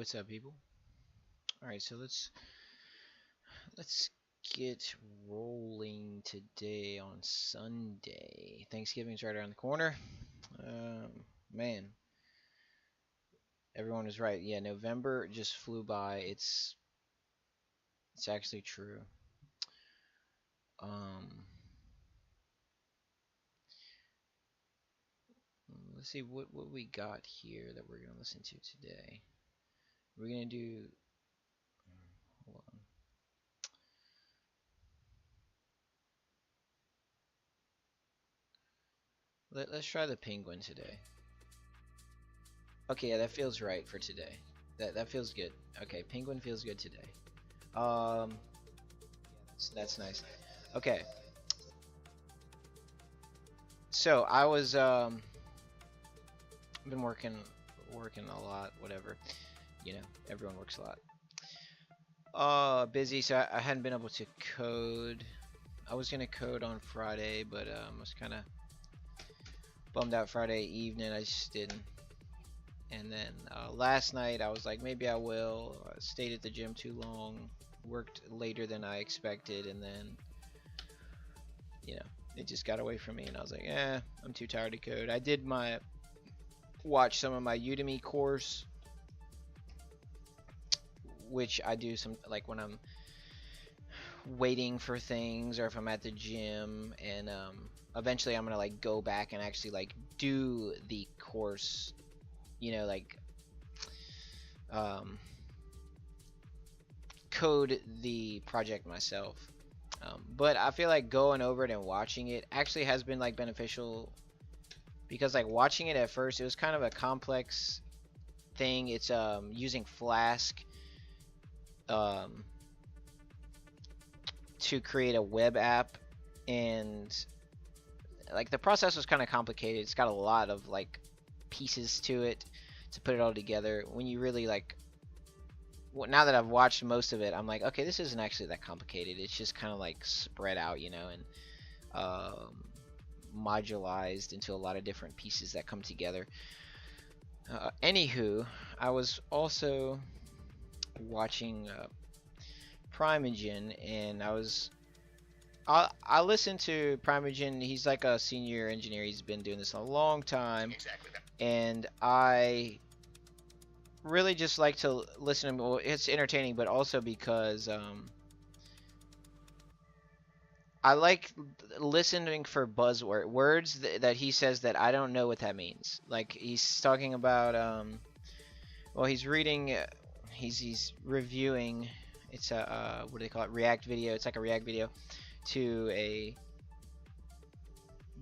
what's up, people? All right, so let's get rolling today on Sunday. Thanksgiving's right around the corner. Um, Man, everyone was right. Yeah, November just flew by. It's actually true. Um, let's see what we got here that we're gonna listen to today. We're gonna do. Hold on. Let's try the penguin today. Okay, yeah, that feels right for today. That feels good. Okay, penguin feels good today. Um, that's nice. Okay, so I was been working a lot, whatever. You know, everyone works a lot. Busy, so I hadn't been able to code. I was gonna code on Friday, but I was kind of bummed out Friday evening. I just didn't. And then last night I was like, maybe I will. I stayed at the gym too long, worked later than I expected, and then you know it just got away from me. And I was like, I'm too tired to code. I did watch some of my Udemy course, which I do some like when I'm waiting for things or if I'm at the gym, and eventually I'm gonna like go back and actually like do the course, like um, code the project myself. But I feel like going over it and watching it actually has been like beneficial, because like watching it at first it was kind of a complex thing. It's using Flask um, to create a web app, and like the process was kind of complicated. It's got a lot of like pieces to it to put it all together. When you really like, now that I've watched most of it, I'm like, okay, this isn't actually that complicated. It's just kind of like spread out, and modularized into a lot of different pieces that come together. Anywho, I was also watching Primogen, and I listened to Primogen. He's like a senior engineer. He's been doing this a long time. Exactly. And I really just like to listen to him. Well, it's entertaining, but also because I like listening for words that he says that I don't know what that means. Like he's talking about well, he's reading, he's reviewing. It's a what do they call it? React video. It's like a React video to a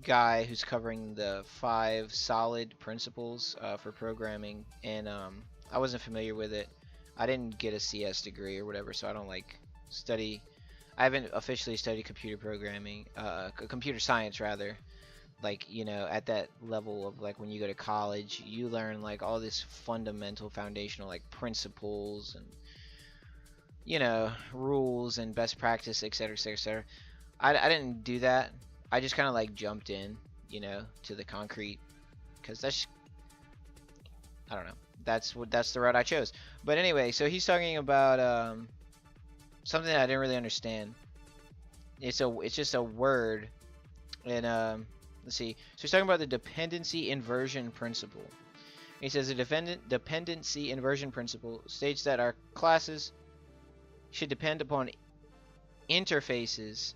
guy who's covering the 5 solid principles for programming, and I wasn't familiar with it. I didn't get a CS degree or whatever, so I don't like study. I haven't officially studied computer programming, computer science rather. Like, at that level of like when you go to college, you learn like all this fundamental foundational like principles and rules and best practice, etc., etc., etc. I didn't do that. I just kind of like jumped in, to the concrete, because I don't know. That's the route I chose. But anyway, so he's talking about something that I didn't really understand. It's just a word, and let's see. So he's talking about the dependency inversion principle. He says the dependency inversion principle states that our classes should depend upon interfaces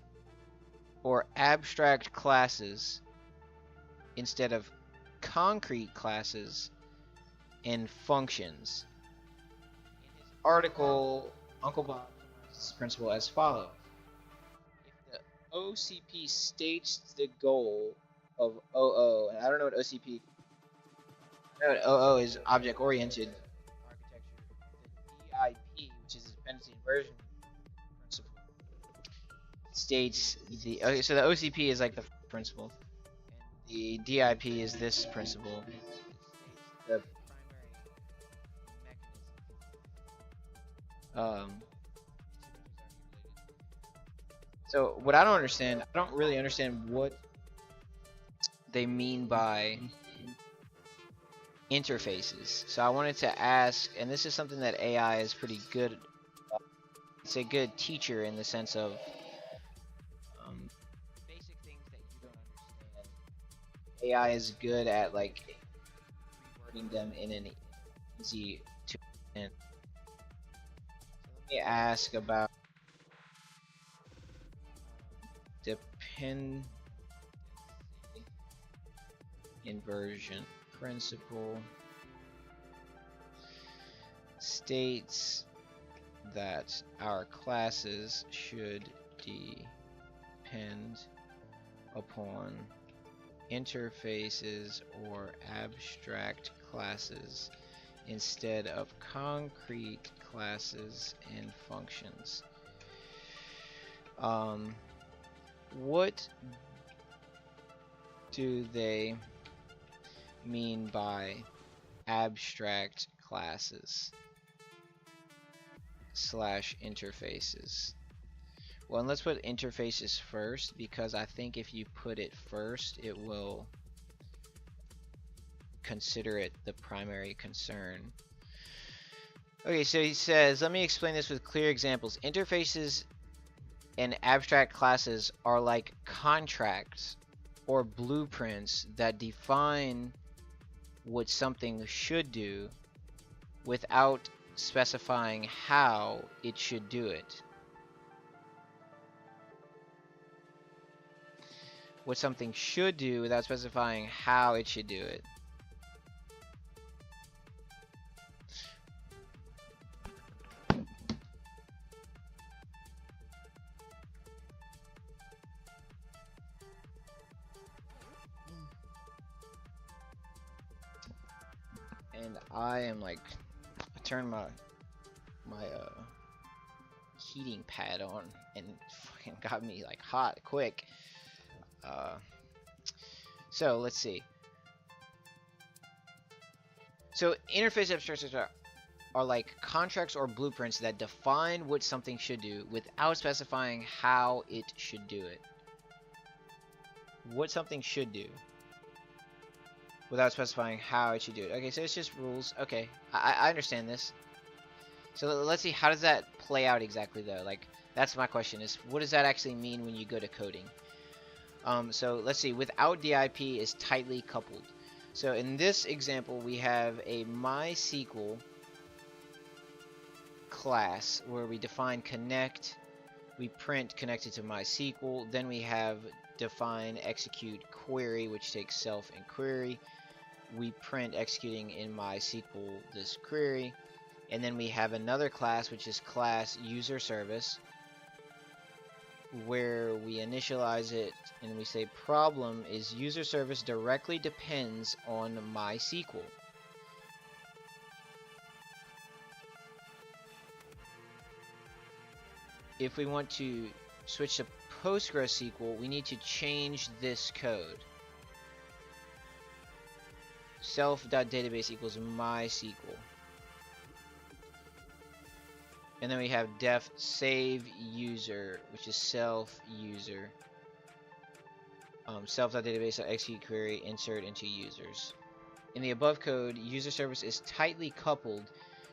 or abstract classes instead of concrete classes and functions. In his article, Uncle Bob summarizes this principle as follows. If the OCP states the goal of OO, and I don't know what OCP, I know what OO is, object-oriented architecture. The DIP, which is the dependency inversion principle, states the, okay, so the OCP is like the principle, and the DIP is this principle. It states the primary mechanism. So what I don't really understand what they mean by interfaces. So I wanted to ask, and this is something that AI is pretty good. It's a good teacher in the sense of basic things that you don't understand. AI is good at like rewording them in an easy to understand. So let me ask about dependency inversion principle. States that our classes should depend upon interfaces or abstract classes instead of concrete classes and functions. What do they mean by abstract classes / interfaces? Well, and let's put interfaces first, because I think if you put it first, it will consider it the primary concern. Okay, so he says, let me explain this with clear examples. Interfaces and abstract classes are like contracts or blueprints that define what something should do without specifying how it should do it. What something should do without specifying how it should do it. And I am like, I turned my heating pad on and fucking got me like hot quick. So let's see. So interface abstractions are like contracts or blueprints that define what something should do without specifying how it should do it. What something should do without specifying how it should do it. Okay, so it's just rules. Okay, I understand this. So let's see, how does that play out exactly though? Like, that's my question, is what does that actually mean when you go to coding? So let's see, without DIP is tightly coupled. So in this example, we have a MySQL class where we define connect, we print connected to MySQL, then we have define execute query, which takes self and query. We print executing in MySQL this query, and then we have another class which is class user service, where we initialize it and we say problem is user service directly depends on MySQL. If we want to switch to PostgreSQL, we need to change this code. Self.database equals MySQL. And then we have def save user, which is self user. Self.database.execute query insert into users. In the above code, user service is tightly coupled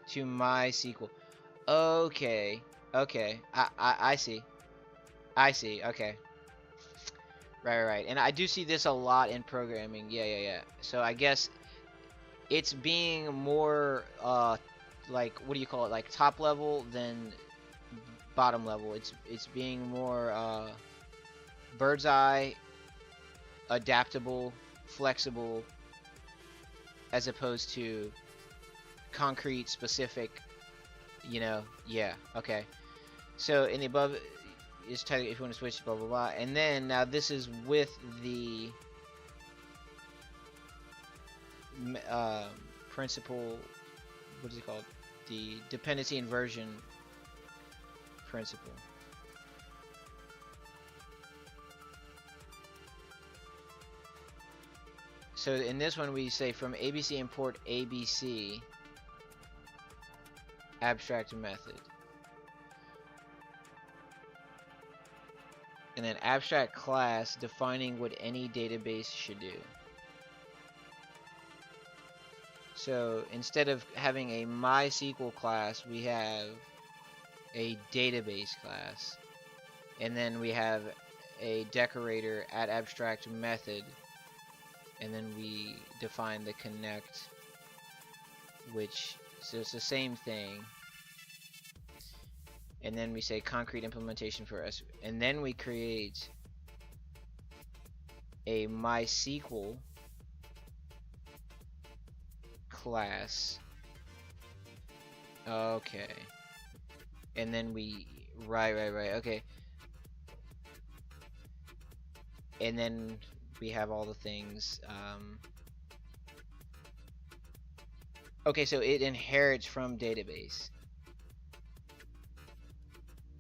to MySQL. Okay, okay, I see. I see, okay. Right. And I do see this a lot in programming. Yeah. So I guess it's being more, like, what do you call it? Like top level than bottom level. It's being more, bird's eye, adaptable, flexible, as opposed to concrete, specific, you know, yeah, okay. So in the above is telling you if you want to switch, blah blah blah, and then now this is with the principle, what is it called? The dependency inversion principle. So in this one we say from ABC import ABC abstract method. And then abstract class defining what any database should do. So instead of having a MySQL class, we have a database class. And then we have a decorator at abstract method. And then we define the connect, which, so it's the same thing. And then we say concrete implementation for us. And then we create a MySQL class. Okay. And then we, right, okay. And then we have all the things. Okay, so it inherits from database.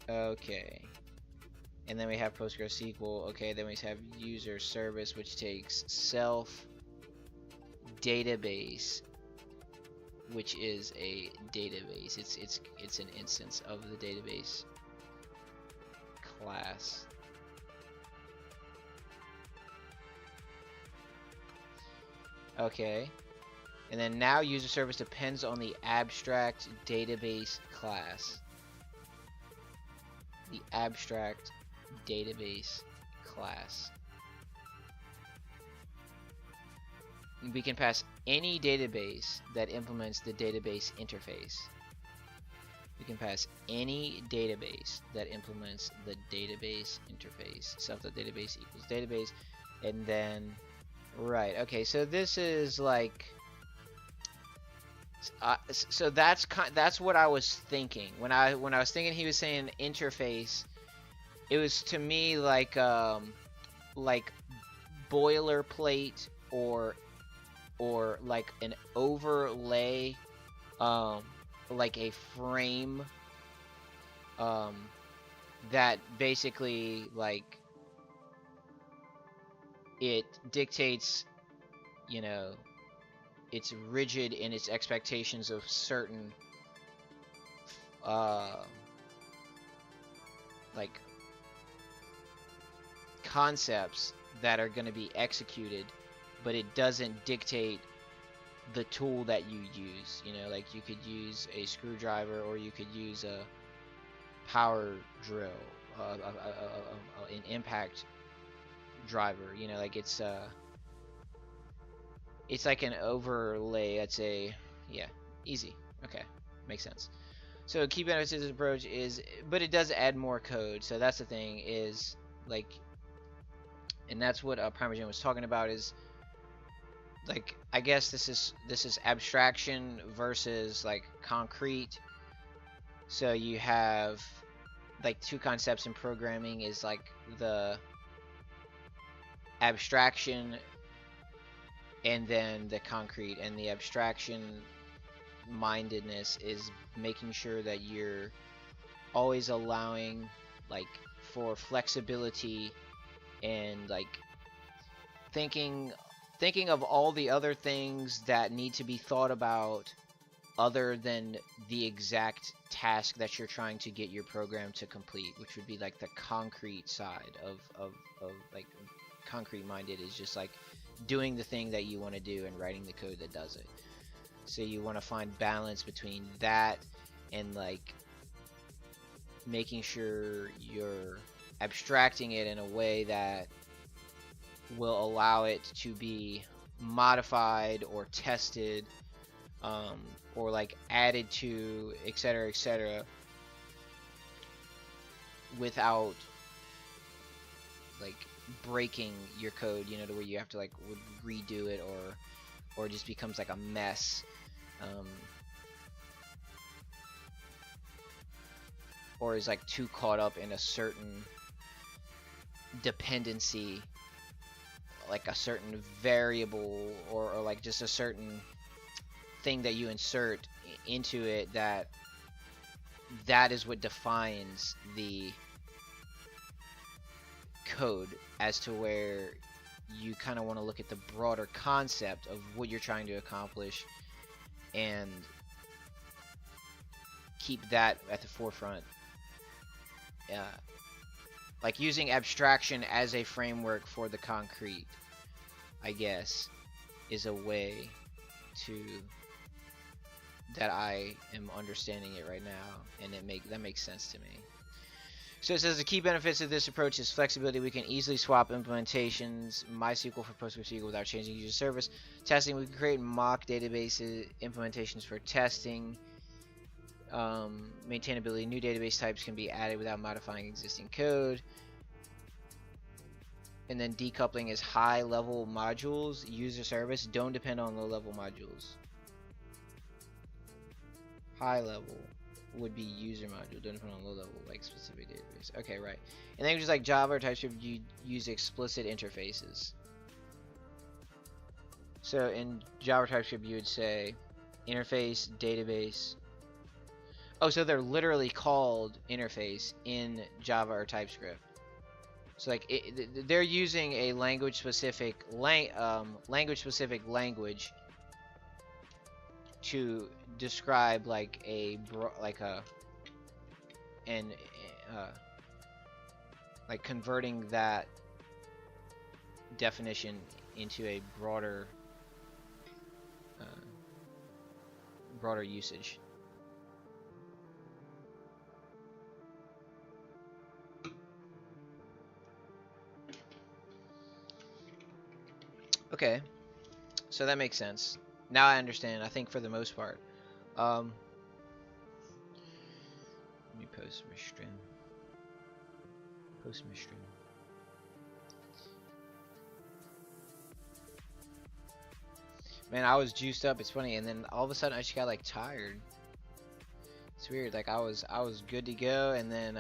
Okay. And then we have PostgreSQL. Okay, then we have user service, which takes self database, which is a database. It's an instance of the database class. Okay. And then now user service depends on the abstract database class. The abstract database class. We can pass any database that implements the database interface. We can pass any database that implements the database interface. Self.database equals database. And then, right, okay, so this is like, so that's what I was thinking when I was thinking he was saying interface. It was to me like boilerplate or like an overlay, like a frame, that basically like it dictates, you know, it's rigid in its expectations of certain like concepts that are going to be executed, but it doesn't dictate the tool that you use. You know, like you could use a screwdriver or you could use a power drill, an impact driver. You know, like it's like an overlay. I'd say, yeah, easy. Okay, makes sense. So key benefits of this approach is, but it does add more code. So that's the thing is like, and that's what Primogen was talking about is like, I guess this is abstraction versus like concrete. So you have like two concepts in programming is like the abstraction and then the concrete, and the abstraction mindedness is making sure that you're always allowing like for flexibility and like thinking of all the other things that need to be thought about other than the exact task that you're trying to get your program to complete, which would be like the concrete side of like concrete minded is just like doing the thing that you want to do and writing the code that does it. So you want to find balance between that and like making sure you're abstracting it in a way that will allow it to be modified or tested, or like added to, etc., without like breaking your code, you know, to where you have to like redo it or it just becomes like a mess, or is like too caught up in a certain dependency, like a certain variable or like just a certain thing that you insert into it that is what defines the code, as to where you kind of want to look at the broader concept of what you're trying to accomplish and keep that at the forefront. Like using abstraction as a framework for the concrete, I guess, is a way to that I am understanding it right now, and that makes sense to me. So it says the key benefits of this approach is flexibility. We can easily swap implementations, MySQL for PostgreSQL without changing user service. Testing, we can create mock database implementations for testing. Maintainability, new database types can be added without modifying existing code. And then decoupling is high-level modules. User service, don't depend on low-level modules. High-level would be user module, don't depend on low-level, like specific database. Okay, right. And languages like Java or TypeScript, you use explicit interfaces. So in Java or TypeScript, you would say interface, database. Oh, so they're literally called interface in Java or TypeScript. So like they're using a language-specific language to describe like like converting that definition into a broader usage. Okay, so that makes sense. Now I understand, I think, for the most part. Let me post my stream. Man, I was juiced up, it's funny, and then all of a sudden I just got like tired. It's weird, like I was good to go, and then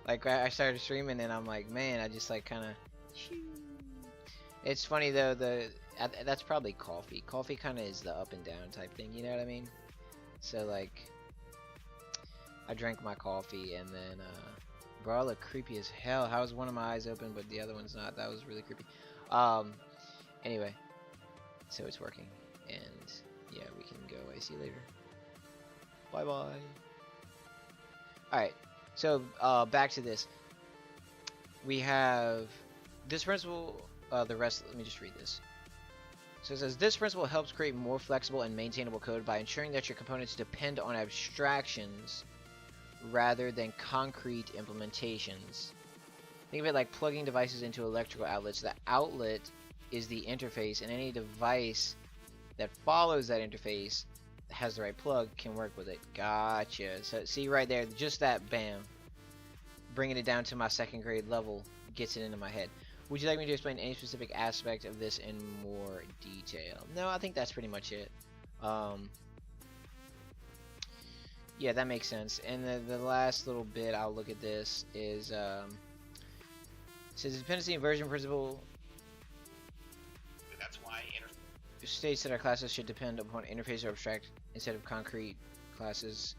like I started streaming, and I'm like, man, I just like kind of. It's funny though, that's probably coffee. Coffee kind of is the up and down type thing, you know what I mean? So like, I drank my coffee, and then bro, I look creepy as hell. How is one of my eyes open but the other one's not? That was really creepy. Anyway, so it's working, and yeah, we can go away. See you later. Bye bye. Alright, so back to this. We have this principle, the rest, let me just read this. So it says, this principle helps create more flexible and maintainable code by ensuring that your components depend on abstractions rather than concrete implementations. Think of it like plugging devices into electrical outlets. The outlet is the interface, and any device that follows that interface, has the right plug, can work with it. Gotcha. So see right there, just that, bam. Bringing it down to my second grade level gets it into my head. Would you like me to explain any specific aspect of this in more detail? No, I think that's pretty much it. Yeah, that makes sense. And the last little bit I'll look at this is it says dependency inversion principle. That's why states that our classes should depend upon interface or abstract instead of concrete classes.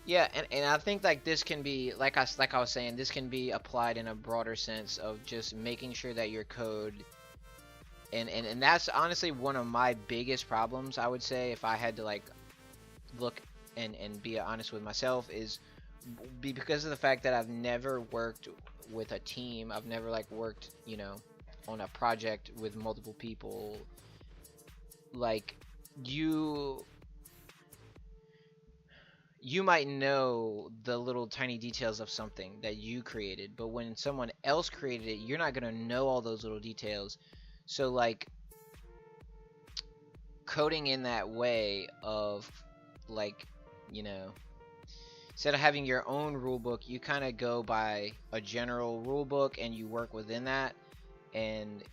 Yeah, and I think like this can be like I was saying, this can be applied in a broader sense of just making sure that your code and that's honestly one of my biggest problems, I would say, if I had to like look and be honest with myself, is because of the fact that I've never worked with a team. I've never like worked, you know, on a project with multiple people. Like you might know the little tiny details of something that you created, but when someone else created it, you're not going to know all those little details. So like coding in that way of like, you know, instead of having your own rule book, you kind of go by a general rule book and you work within that, and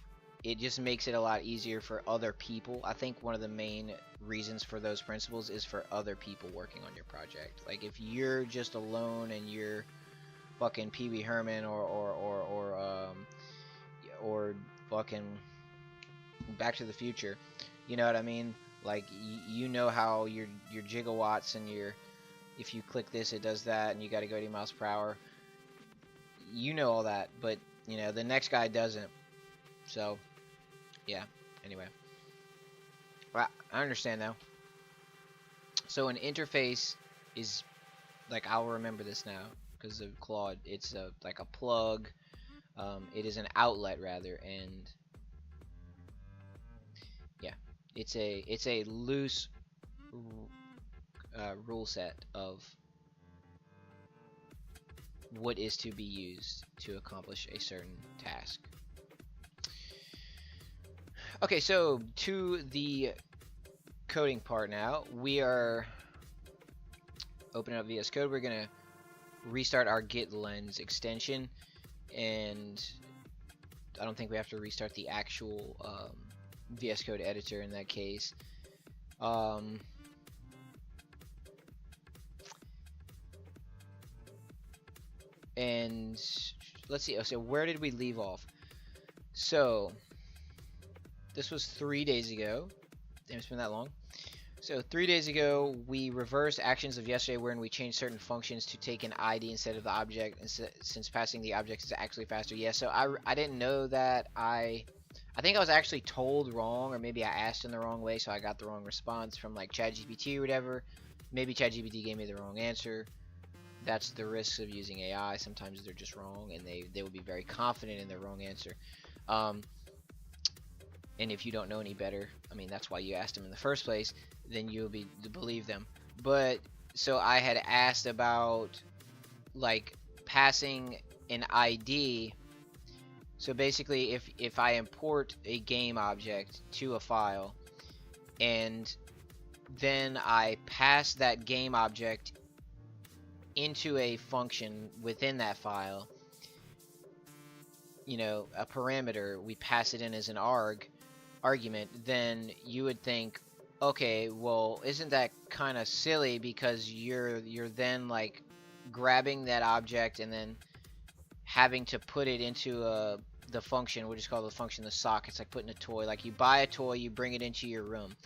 it just makes it a lot easier for other people. I think one of the main reasons for those principles is for other people working on your project. Like if you're just alone and you're fucking Pee Wee Herman or fucking Back to the Future, you know what I mean? Like you know how your gigawatts and your, if you click this it does that, and you got to go 80 miles per hour. You know all that, but you know the next guy doesn't. So yeah, anyway. Well, I understand now. So an interface is, like, I'll remember this now, because of Claude, it's like a plug. It is an outlet rather, and yeah, it's a loose rule set of what is to be used to accomplish a certain task. Okay, so to the coding part now. We are opening up VS Code. We're gonna restart our Git lens extension, and I don't think we have to restart the actual VS Code editor in that case. And let's see. So where did we leave off? So this was 3 days ago. Damn, it's been that long. So 3 days ago, we reversed actions of yesterday, wherein we changed certain functions to take an ID instead of the object, since passing the object is actually faster. Yeah, so I didn't know that. I think I was actually told wrong, or maybe I asked in the wrong way, so I got the wrong response from like ChatGPT or whatever. Maybe ChatGPT gave me the wrong answer. That's the risks of using AI. Sometimes they're just wrong, and they will be very confident in their wrong answer. And if you don't know any better, I mean, that's why you asked them in the first place, then you'll be to believe them. But so I had asked about like passing an ID. So basically, if I import a game object to a file, and then I pass that game object into a function within that file, you know, a parameter, we pass it in as an argument, then you would think, okay, well, isn't that kind of silly, because you're then like grabbing that object and then having to put it into the function, we'll just call the function the sock. It's like putting a toy, like you buy a toy, you bring it into your room,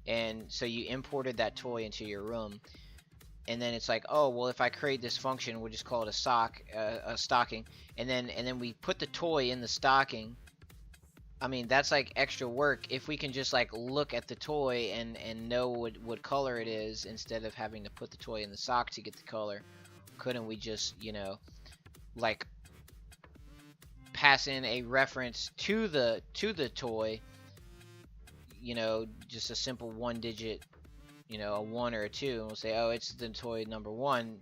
and so you imported that toy into your room, and then it's like, oh well, if I create this function, we'll just call it a stocking, and then we put the toy in the stocking. I mean, that's like extra work. If we can just like look at the toy and know what color it is, instead of having to put the toy in the sock to get the color, couldn't we just, you know, like pass in a reference to the toy, you know, just a simple 1-digit, you know, a 1 or a 2, and we'll say, oh, it's the toy number 1,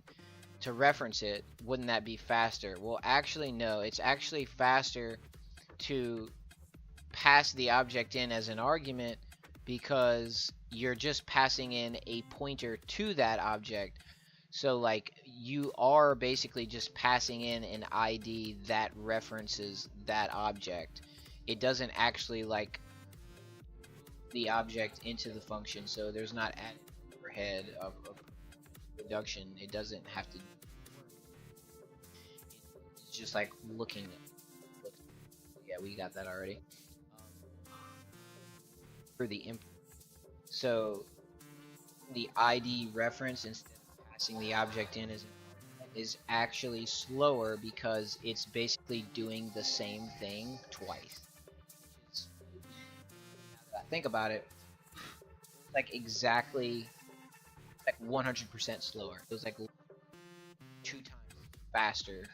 to reference it. Wouldn't that be faster? Well, actually no, it's actually faster to pass the object in as an argument, because you're just passing in a pointer to that object. So like you are basically just passing in an ID that references that object. It doesn't actually like the object into the function, so there's not added overhead of reduction. It doesn't have to. It's just like looking. Yeah, we got that already. For the input, so the ID reference, instead of passing the object in, is actually slower, because it's basically doing the same thing twice. Now that I think about it, like exactly like 100% slower. It was like 2 times faster to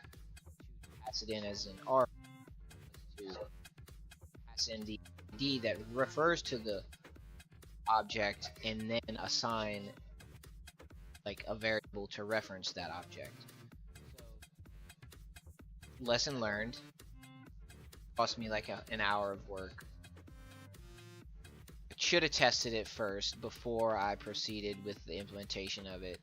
pass it in as an R, to pass in the ID that refers to the object and then assign like a variable to reference that object. So, lesson learned. Cost me like an hour of work. I should have tested it first before I proceeded with the implementation of it.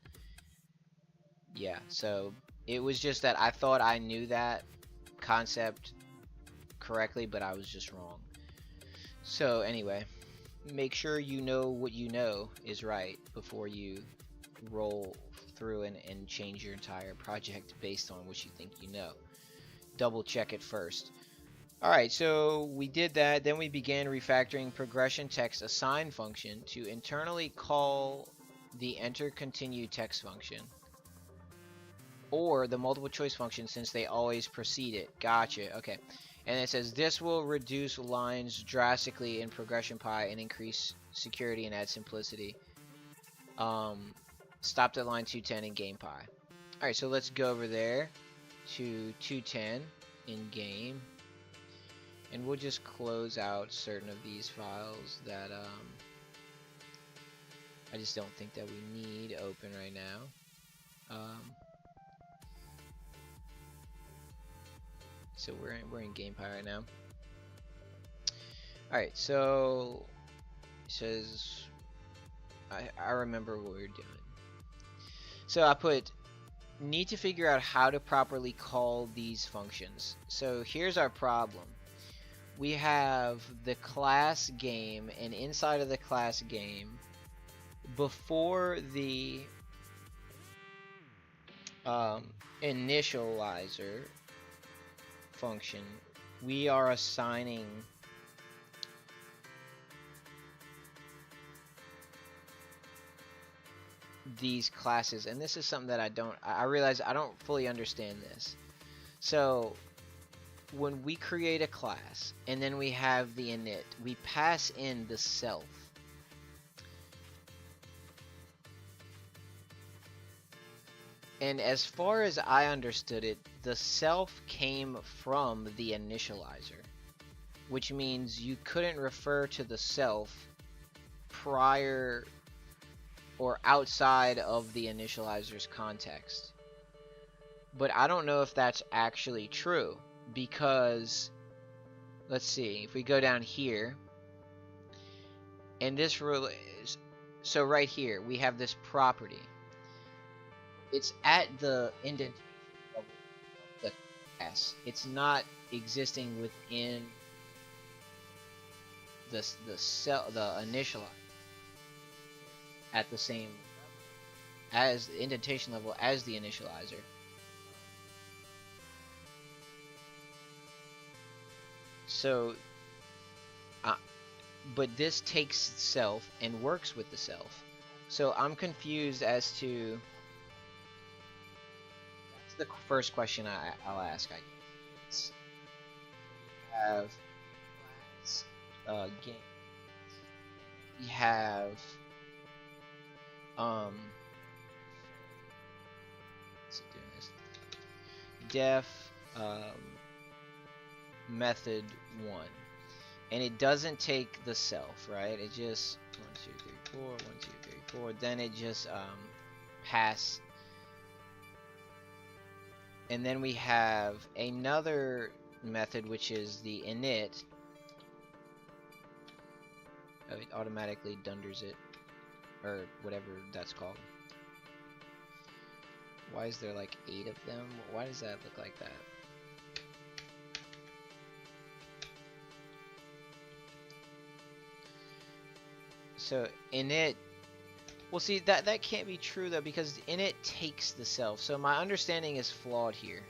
Yeah, so it was just that I thought I knew that concept correctly, but I was just wrong. So anyway, make sure you know what you know is right before you roll through and change your entire project based on what you think you know. Double check it first. Alright, so we did that. Then we began refactoring progression text assign function to internally call the enter continue text function, or the multiple choice function, since they always precede it. Gotcha, okay. And it says this will reduce lines drastically in progression pi and increase security and add simplicity. Stopped at line 210 in game pi. Alright, so let's go over there to 210 in game, and we'll just close out certain of these files that I just don't think that we need open right now. So we're in GamePy right now. Alright, so it says I remember what we were doing. So I put need to figure out how to properly call these functions. So here's our problem. We have the class game, and inside of the class game, before the initializer function, we are assigning these classes, and this is something that I realize I don't fully understand this. So when we create a class and then we have the init, we pass in the self. And as far as I understood it, the self came from the initializer, which means you couldn't refer to the self prior or outside of the initializer's context. But I don't know if that's actually true, because let's see, if we go down here, and this really is, so right here we have this property. It's at the indentation of the class. It's not existing within the initializer at the same as the indentation level as the initializer. So but this takes self and works with the self. So I'm confused as to, that's the first question I'll ask, I guess. Have game. We have what's it doing this? Def method 1, and it doesn't take the self, right? It just 1 2 3 4 1 2 3 4, then it just pass. And then we have another method, which is the init. Oh, it automatically dunders it, or whatever that's called. Why is there like 8 of them? Why does that look like that? So init, well, see, that can't be true though, because init takes the self. So my understanding is flawed here,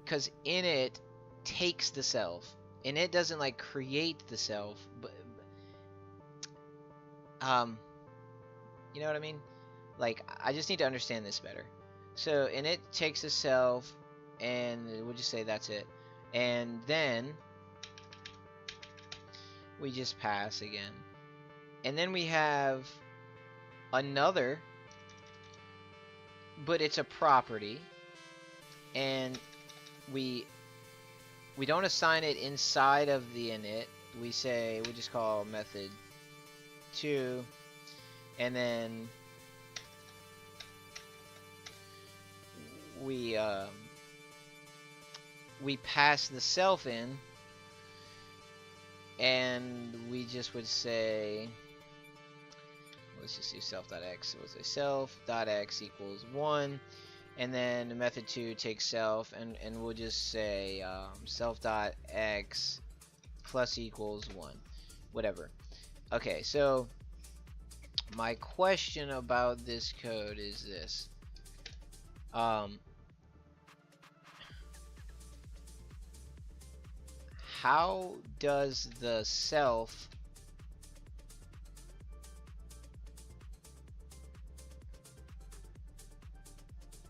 because init takes the self. Init doesn't like create the self, but you know what I mean? Like, I just need to understand this better. So init takes the self, and we'll just say that's it, and then we just pass again. And then we have another, but it's a property, and we don't assign it inside of the init. We just call method 2, and then we pass the self in, and we just would say, let's just do self.x. So we'll say self.x equals 1, and then method 2 takes self, and we'll just say self.x plus equals 1, whatever. Okay, so my question about this code is this. How does the self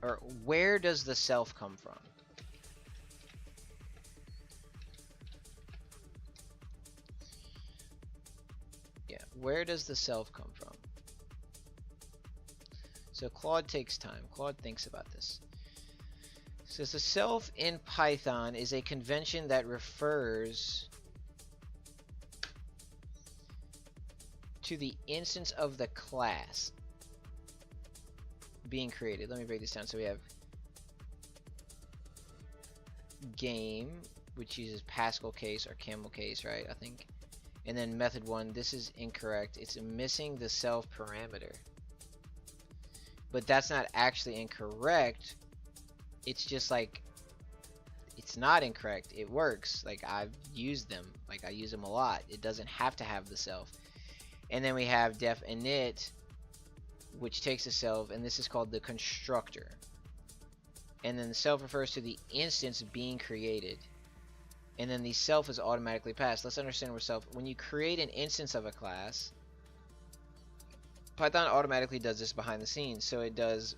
or where does the self come from? Yeah, where does the self come from? So Claude takes time. Claude thinks about this. So the self in Python is a convention that refers to the instance of the class being created. Let me break this down. So we have game, which uses Pascal case or camel case, right? I think. And then method 1, this is incorrect. It's missing the self parameter. But that's not actually incorrect. It's just like, it's not incorrect. It works. Like, I've used them. Like, I use them a lot. It doesn't have to have the self. And then we have def init, which takes the self, and this is called the constructor. And then the self refers to the instance being created. And then the self is automatically passed. Let's understand what self. When you create an instance of a class, Python automatically does this behind the scenes. So it does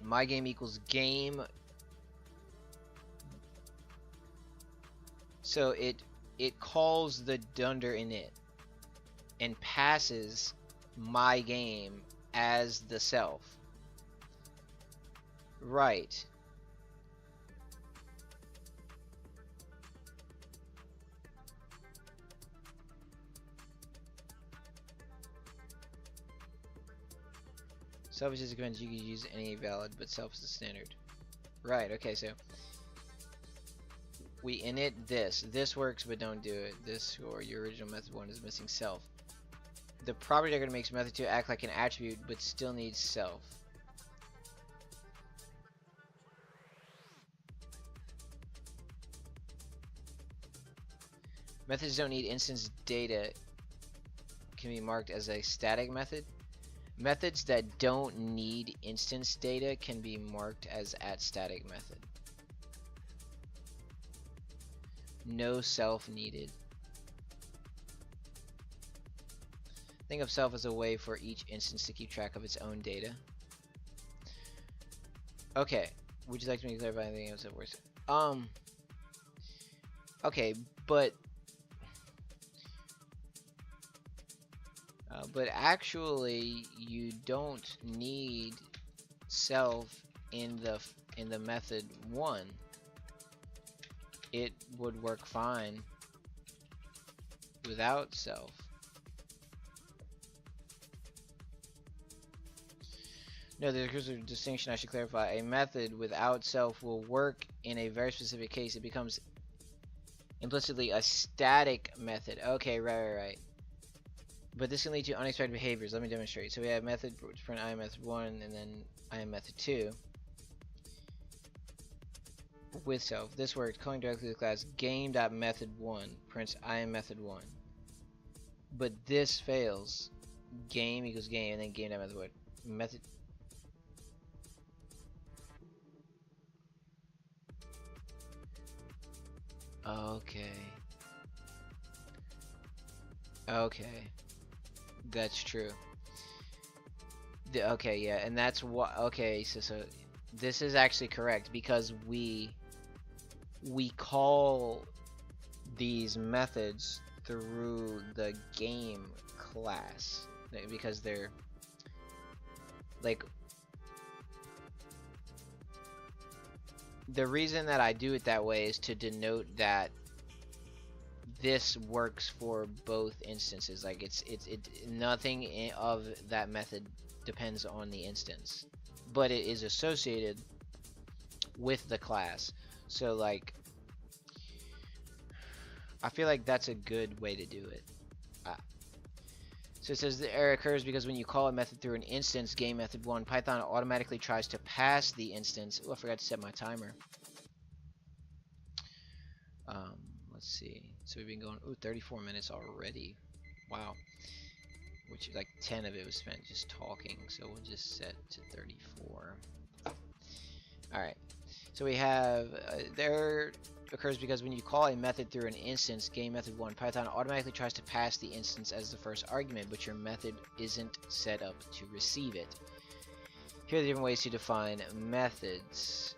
my game equals game. So it calls the dunder init and passes my game as the self. Right. Self is just a convention. You can use any valid, but self is the standard. Right, okay, so we init this. This works, but don't do it. This, or your original method 1 is missing self. The property diagram makes method 2 act like an attribute, but still needs self. Methods don't need instance data can be marked as a static method. Methods that don't need instance data can be marked as @static method. No self needed. Think of self as a way for each instance to keep track of its own data. Okay, would you like me to clarify anything else that works? Okay, but actually you don't need self in the method 1. It would work fine without self. No, there's a distinction I should clarify. A method without self will work in a very specific case. It becomes implicitly a static method. Okay, right. But this can lead to unexpected behaviors. Let me demonstrate. So we have method print I am method 1 and then I am method 2 with self. This works. Calling directly to the class game.method1 prints I am method 1. But this fails. Game equals game and then game.method1. Method. Okay. That's true. Okay, yeah, and that's what. Okay, so this is actually correct because we call these methods through the game class because they're like the reason that I do it that way is to denote that this works for both instances. Like nothing of that method depends on the instance, but it is associated with the class. So like I feel like that's a good way to do it. So it says the error occurs because when you call a method through an instance, game method 1, Python automatically tries to pass the instance. Oh, I forgot to set my timer. Let's see. So we've been going 34 minutes already. Wow. Which like 10 of it was spent just talking. So we'll just set to 34. Alright. So we have the error occurs because when you call a method through an instance, game method 1, Python automatically tries to pass the instance as the first argument, but your method isn't set up to receive it. Here are the different ways to define methods.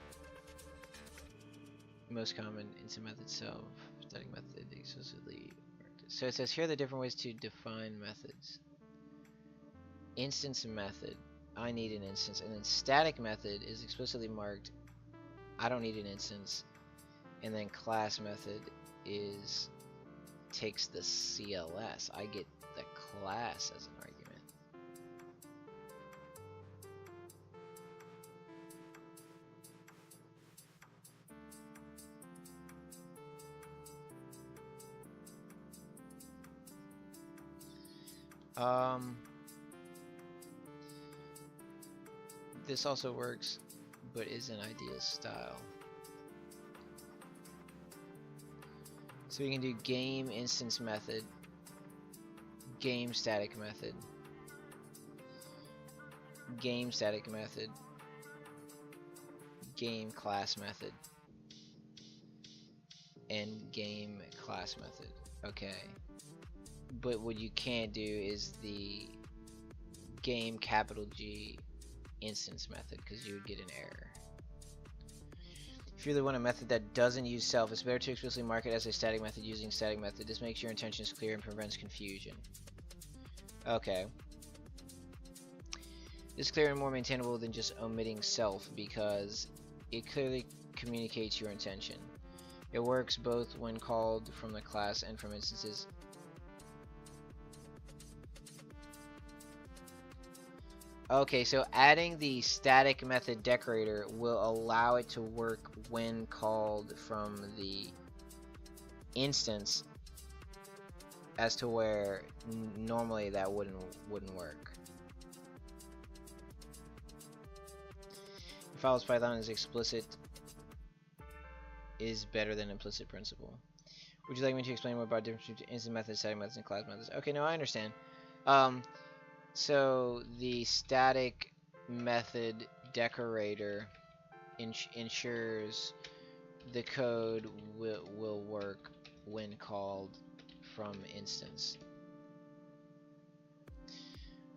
Most common instant method self, static method explicitly. So it says here are the different ways to define methods. Instance method. I need an instance. And then static method is explicitly marked, I don't need an instance. And then class method is takes the CLS. I get the class as an argument. This also works, but is an ideal style. So we can do game instance method, game static method, game static method, game class method, and game class method. Okay. But what you can't do is the game capital G instance method, because you would get an error. If you really want a method that doesn't use self, it's better to explicitly mark it as a static method using static method. This makes your intentions clear and prevents confusion. Okay. This is clearer and more maintainable than just omitting self, because it clearly communicates your intention. It works both when called from the class and from instances. Okay, so adding the static method decorator will allow it to work when called from the instance, as to where normally that wouldn't work. It follows Python is explicit is better than implicit principle. Would you like me to explain more about the difference between instance methods, static methods, and class methods? Okay, no, I understand. So the static method decorator ensures the code will work when called from instance.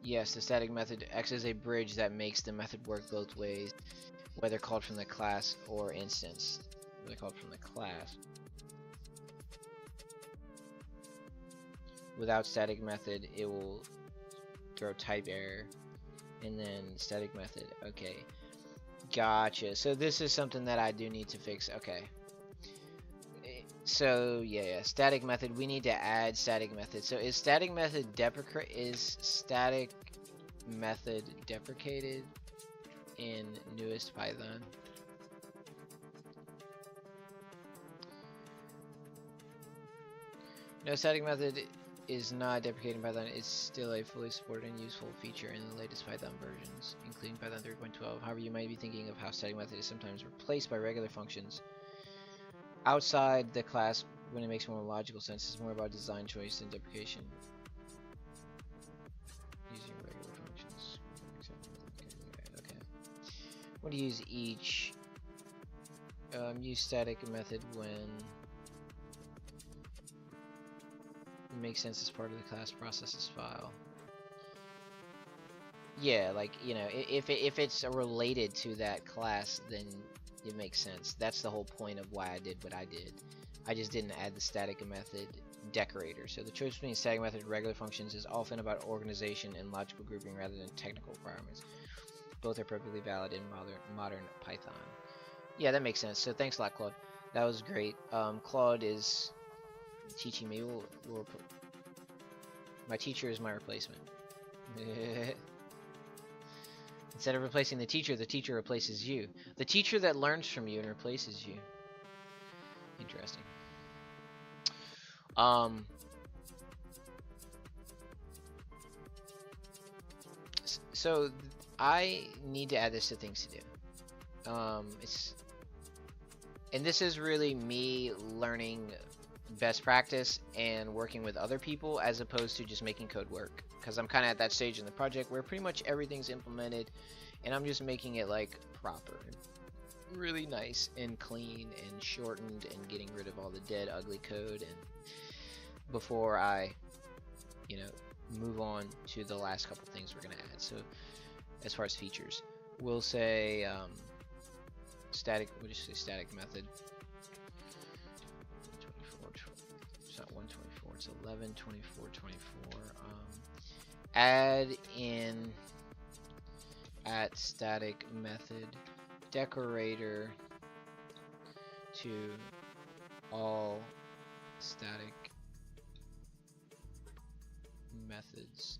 Yes, the static method acts as a bridge that makes the method work both ways, whether called from the class or instance. Whether called from the class. Without static method, it will throw type error, and then static method. Okay, gotcha. So this is something that I do need to fix. Okay, so yeah, static method, we need to add static method. So is static method deprecated in newest Python? No, static method is not deprecated in Python. It's still a fully supported and useful feature in the latest Python versions, including Python 3.12. However, you might be thinking of how static method is sometimes replaced by regular functions outside the class when it makes more logical sense. It's more about design choice than deprecation. Using regular functions. Okay. What do you use each? Use static method when it makes sense as part of the class processes file. Yeah, like, you know, if it's related to that class, then it makes sense. That's the whole point of why I did what I did. I just didn't add the static method decorator. So the choice between static method and regular functions is often about organization and logical grouping rather than technical requirements. Both are perfectly valid in modern Python. Yeah, that makes sense. So thanks a lot, Claude. That was great. Claude is teaching me. My teacher is my replacement. Instead of replacing the teacher replaces you. The teacher that learns from you and replaces you. Interesting. So I need to add this to things to do. And this is really me learning best practice and working with other people as opposed to just making code work, because I'm kind of at that stage in the project where pretty much everything's implemented and I'm just making it like proper, really nice and clean and shortened, and getting rid of all the dead ugly code, and before I, you know, move on to the last couple things we're gonna add. So as far as features, we'll say static, we'll just say static method. It's not 124, it's 11, 24, 24. Add in at static method decorator to all static methods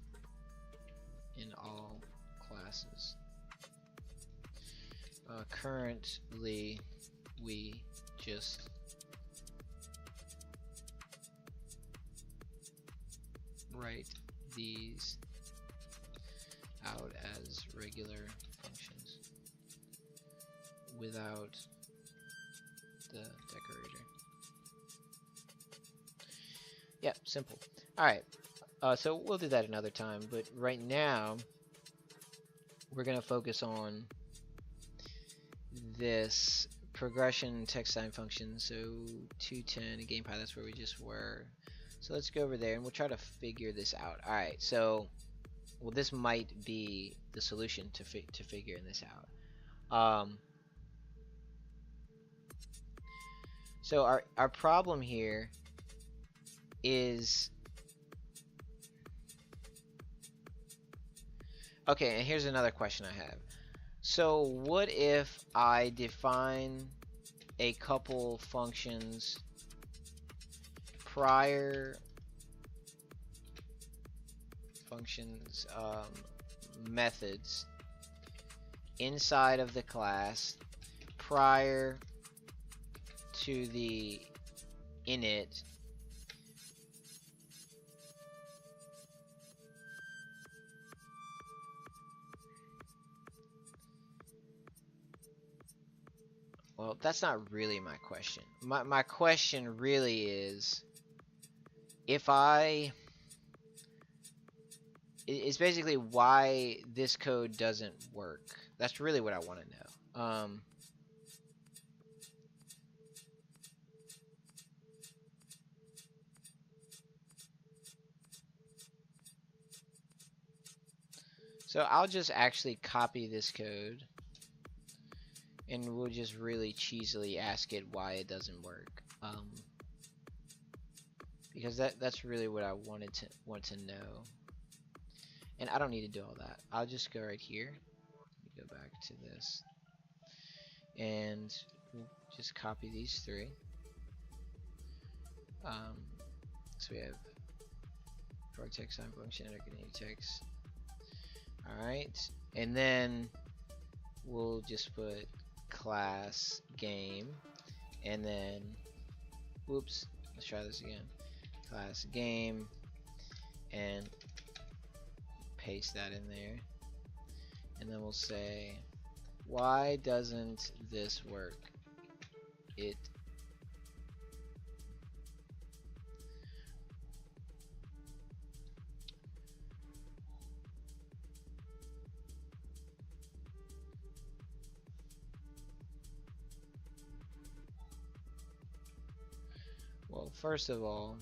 in all classes. Currently we just write these out as regular functions without the decorator. Yep, simple. Alright, so we'll do that another time, but right now we're going to focus on this progression text time function. So 210 gamepad, that's where we just were. So let's go over there and we'll try to figure this out. Alright, so well, this might be the solution to figuring this out. So our problem here is, okay, and here's another question I have. So what if I define a couple functions methods inside of the class prior to the init Well, that's not really my question. My question really is, if it's basically why this code doesn't work. That's really what I want to know. So I'll just actually copy this code and we'll just really cheesily ask it why it doesn't work. Because that's really what I want to know. And I don't need to do all that. I'll just go right here. Let me go back to this. And we'll just copy these three. So we have for text time function, interconnect text. Alright. And then we'll just put class game. And then, whoops, let's try this again. Class game. And paste that in there, and then we'll say, why doesn't this work? Well, first of all,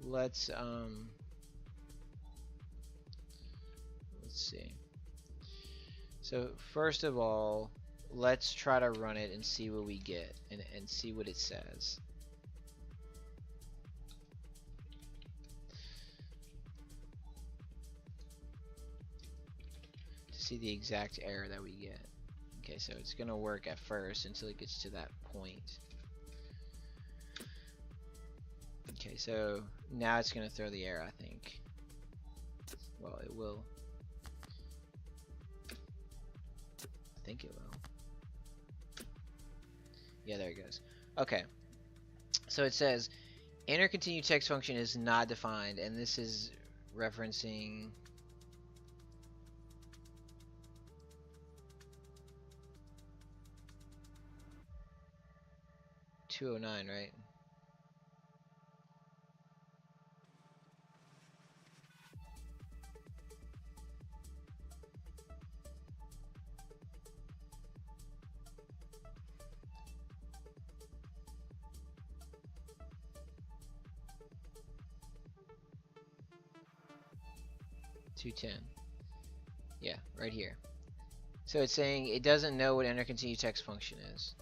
let's see. So first of all, let's try to run it and see what we get and see what it says. To see the exact error that we get. Okay, so it's gonna work at first until it gets to that point. Okay, so now it's gonna throw the error, I think. Well, it will. I think it will. Yeah, there it goes. Okay. So it says inner continue text function is not defined, and this is referencing .209, right? .210. Yeah, right here. So it's saying it doesn't know what inner continue text function is.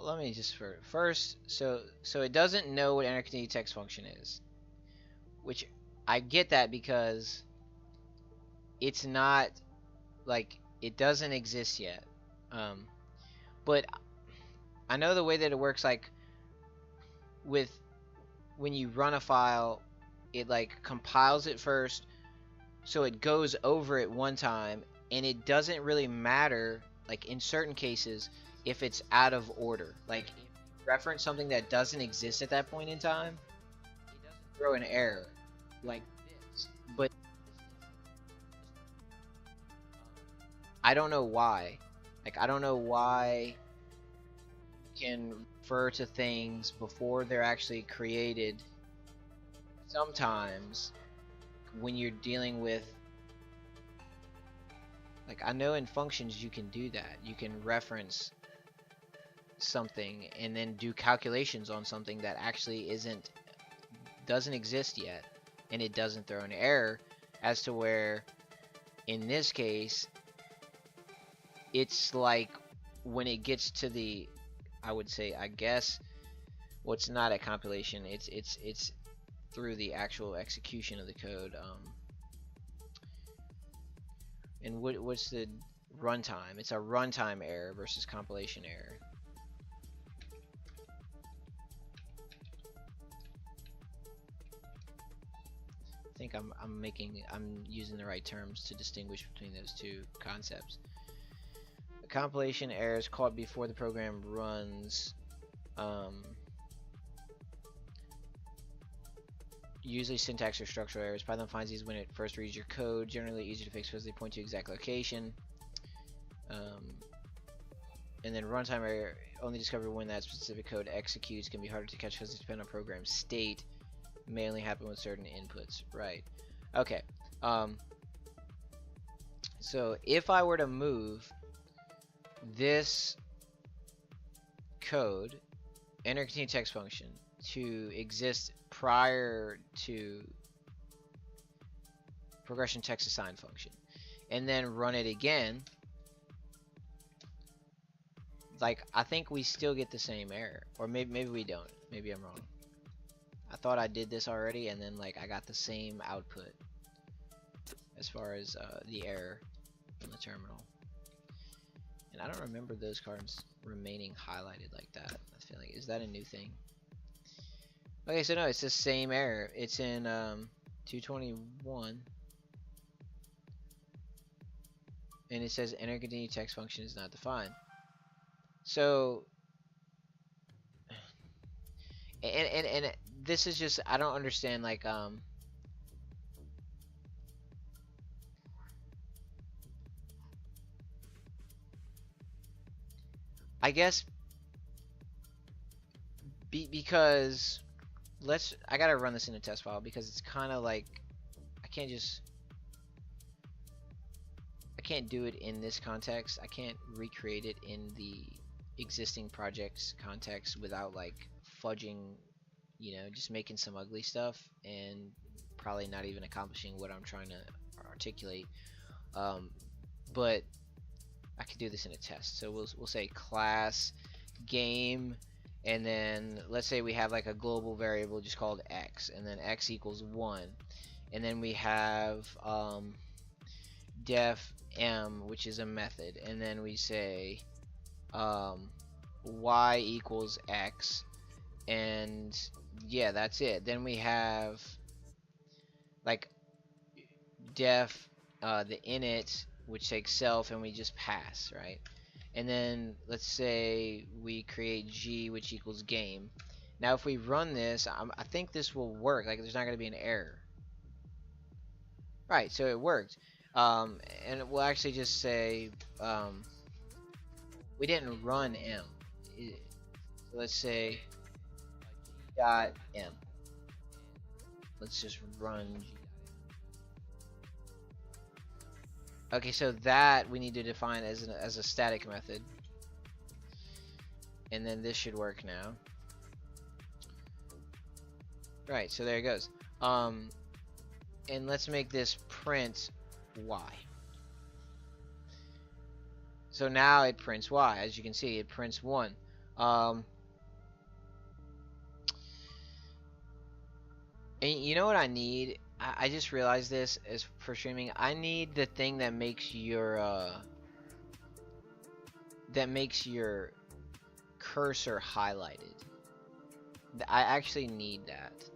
let me just first. So it doesn't know what intercontinue text function is, which I get that because it's not like it doesn't exist yet. But I know the way that it works, like with when you run a file, it like compiles it first, so it goes over it one time, and it doesn't really matter, like in certain cases, if it's out of order. Like if you reference something that doesn't exist at that point in time, it doesn't throw an error like this. But I don't know why. Like I don't know why you can refer to things before they're actually created sometimes when you're dealing with, like, I know in functions you can do that. You can reference something and then do calculations on something that actually doesn't exist yet, and it doesn't throw an error, as to where in this case it's like when it gets to the, I would say, I guess, well, it's not a compilation, it's through the actual execution of the code. And what's the runtime? It's a runtime error versus compilation error. I think I'm using the right terms to distinguish between those two concepts. A compilation error is caught before the program runs. Usually syntax or structural errors. Python finds these when it first reads your code. Generally easy to fix because they point to exact location. And then runtime error, only discovered when that specific code executes. Can be harder to catch because it depends on program state. May only happen with certain inputs. Right. Okay. So if I were to move this code, enter continue text function, to exist prior to progression text assign function, and then run it again, like, I think we still get the same error. Or maybe we don't. Maybe I'm wrong. I thought I did this already, and then like I got the same output as far as the error in the terminal. And I don't remember those cards remaining highlighted like that. I feel like, is that a new thing? Okay, so no, it's the same error. It's in 221, and it says enter continue text function is not defined. So, and this is just, I don't understand, like, I guess because I gotta run this in a test file, because it's kind of like I can't do it in this context. I can't recreate it in the existing project's context without like fudging, you know, just making some ugly stuff and probably not even accomplishing what I'm trying to articulate. But I could do this in a test. So we'll say class game, and then let's say we have like a global variable just called x, and then x equals 1, and then we have def m, which is a method, and then we say y equals x, and yeah, that's it. Then we have like def the init, which takes self, and we just pass, right? And then let's say we create g, which equals game. Now if we run this, I think this will work. Like, there's not going to be an error. Right, so it worked. And we'll actually just say we didn't run m. So let's say dot m. Let's just run g. Okay, so that we need to define as a static method, and then this should work now. Right, so there it goes. And let's make this print y. So now it prints y. As you can see, it prints 1. And you know what I need? I just realized this as for streaming. I need the thing that makes your cursor highlighted. I actually need that.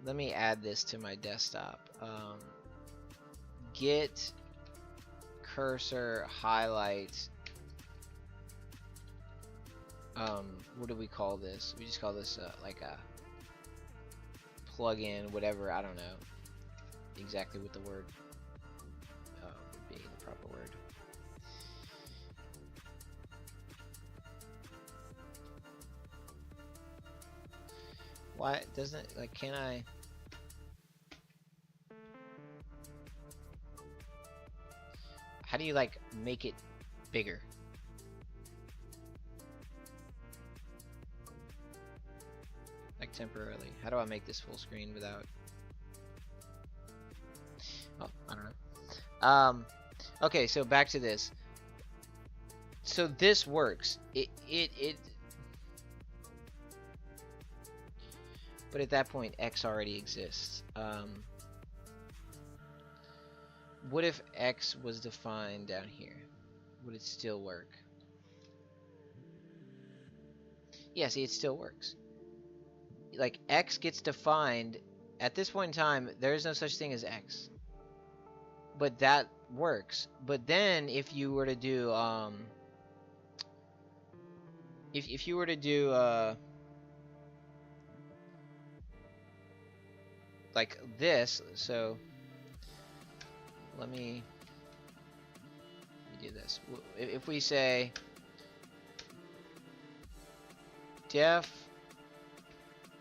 Let me add this to my desktop. Get cursor highlight. What do we call this? We just call this like a plugin, whatever. I don't know exactly what the word would be, the proper word. Why doesn't it, like, can I? How do you like make it bigger? Like temporarily. How do I make this full screen without? Oh, I don't know. Okay, so back to this. So this works. But at that point, X already exists. What if X was defined down here? Would it still work? Yeah, see, it still works. Like, X gets defined. At this point in time, there is no such thing as X. But that works. But then, if you were to do, if you were to do, like this, so let me do this. If we say def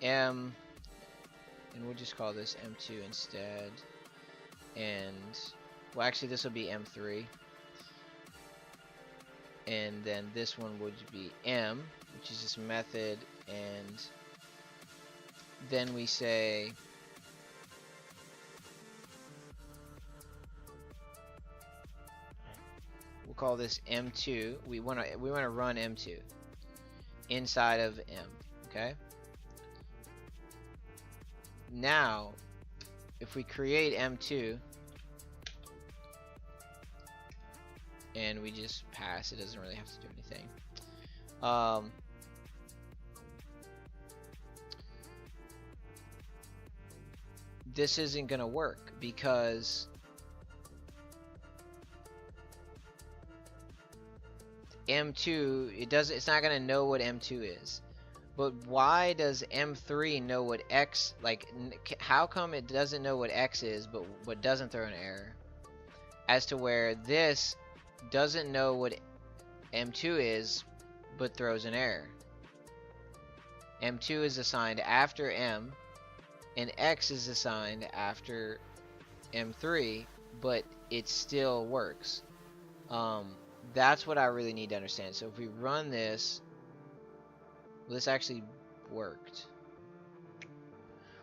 m, and we'll just call this m2 instead, and well, actually this will be m3, and then this one would be m, which is this method, and then we say we'll call this m2. We want to run m2 inside of m. Okay. Now, if we create m2 and we just pass, it doesn't really have to do anything. This isn't gonna work because M2, it's not gonna know what M2 is. But why does M3 know what X, like, how come it doesn't know what X is but doesn't throw an error? As to where this doesn't know what M2 is but throws an error. M2 is assigned after M and X is assigned after M3, but it still works. That's what I really need to understand. So if we run this, well, this actually worked.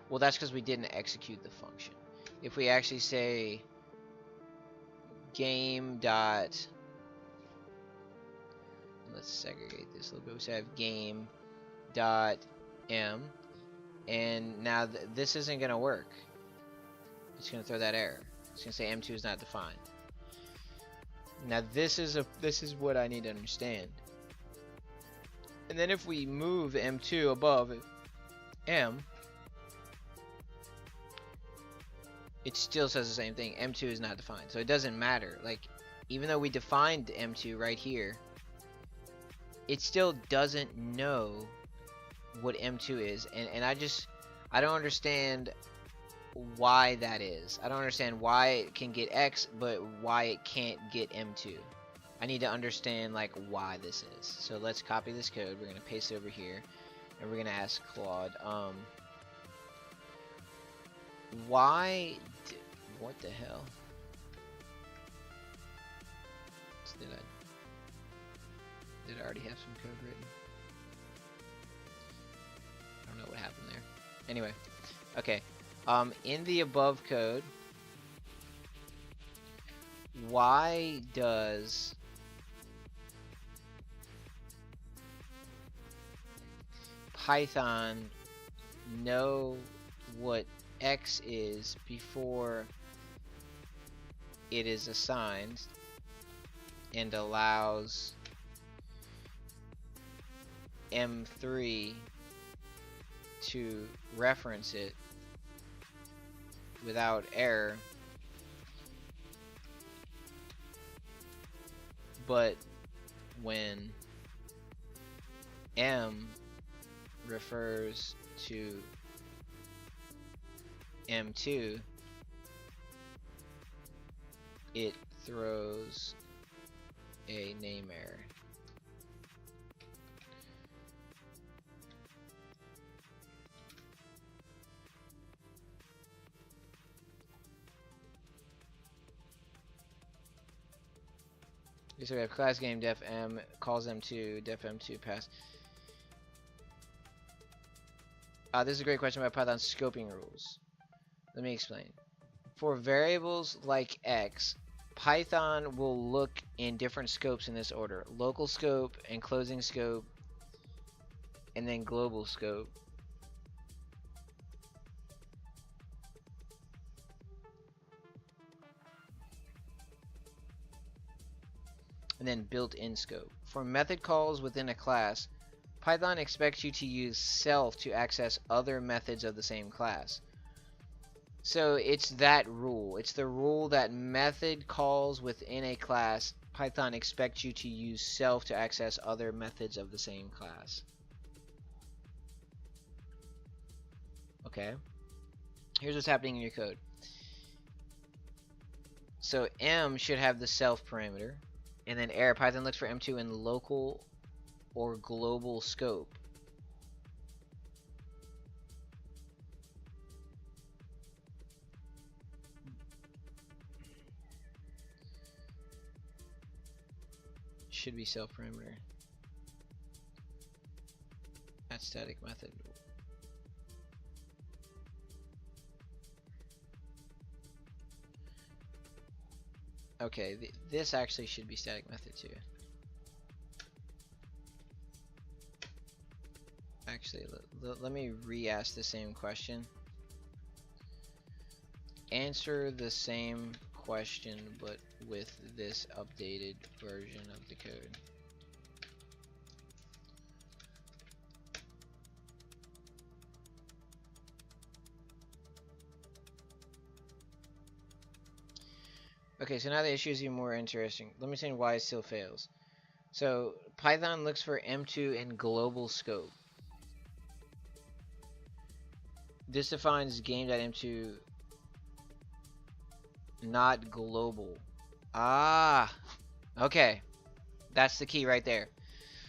Well, that's because we didn't execute the function. If we actually say game dot, let's segregate this a little bit. We say have game dot m, and now this isn't gonna work. It's gonna throw that error. It's gonna say m2 is not defined. Now this is what I need to understand. And then if we move m2 above m, it still says the same thing. M2 is not defined. So it doesn't matter. Like, even though we defined M2 right here, it still doesn't know what M2 is. And I don't understand why that is. I don't understand why it can get X, but why it can't get M2. I need to understand, like, why this is. So let's copy this code. We're going to paste it over here. And we're going to ask Claude, why what the hell? Did I already have some code written? I don't know what happened there. Anyway, okay. In the above code, why does Python know what X is before it is assigned and allows M3 to reference it without error, but when M refers to M2, it throws a name error. So we have class game def m calls m2 def m2 pass. This is a great question about Python scoping rules. Let me explain. For variables like x, Python will look in different scopes in this order: local scope, enclosing scope, and then global scope. And then built-in scope. For method calls within a class, Python expects you to use self to access other methods of the same class. So it's that rule. It's the rule that method calls within a class, Python expects you to use self to access other methods of the same class. Okay. Here's what's happening in your code. So M should have the self parameter. And then error, Python looks for M2 in local or global scope. Should be self parameter. That's static method. Okay, this actually should be static method too. Actually, let me re-ask the same question. Answer the same question, but with this updated version of the code. Okay, so now the issue is even more interesting. Let me say why it still fails. So Python looks for M2 in global scope. This defines game.m2 not global. Ah, okay. That's the key right there.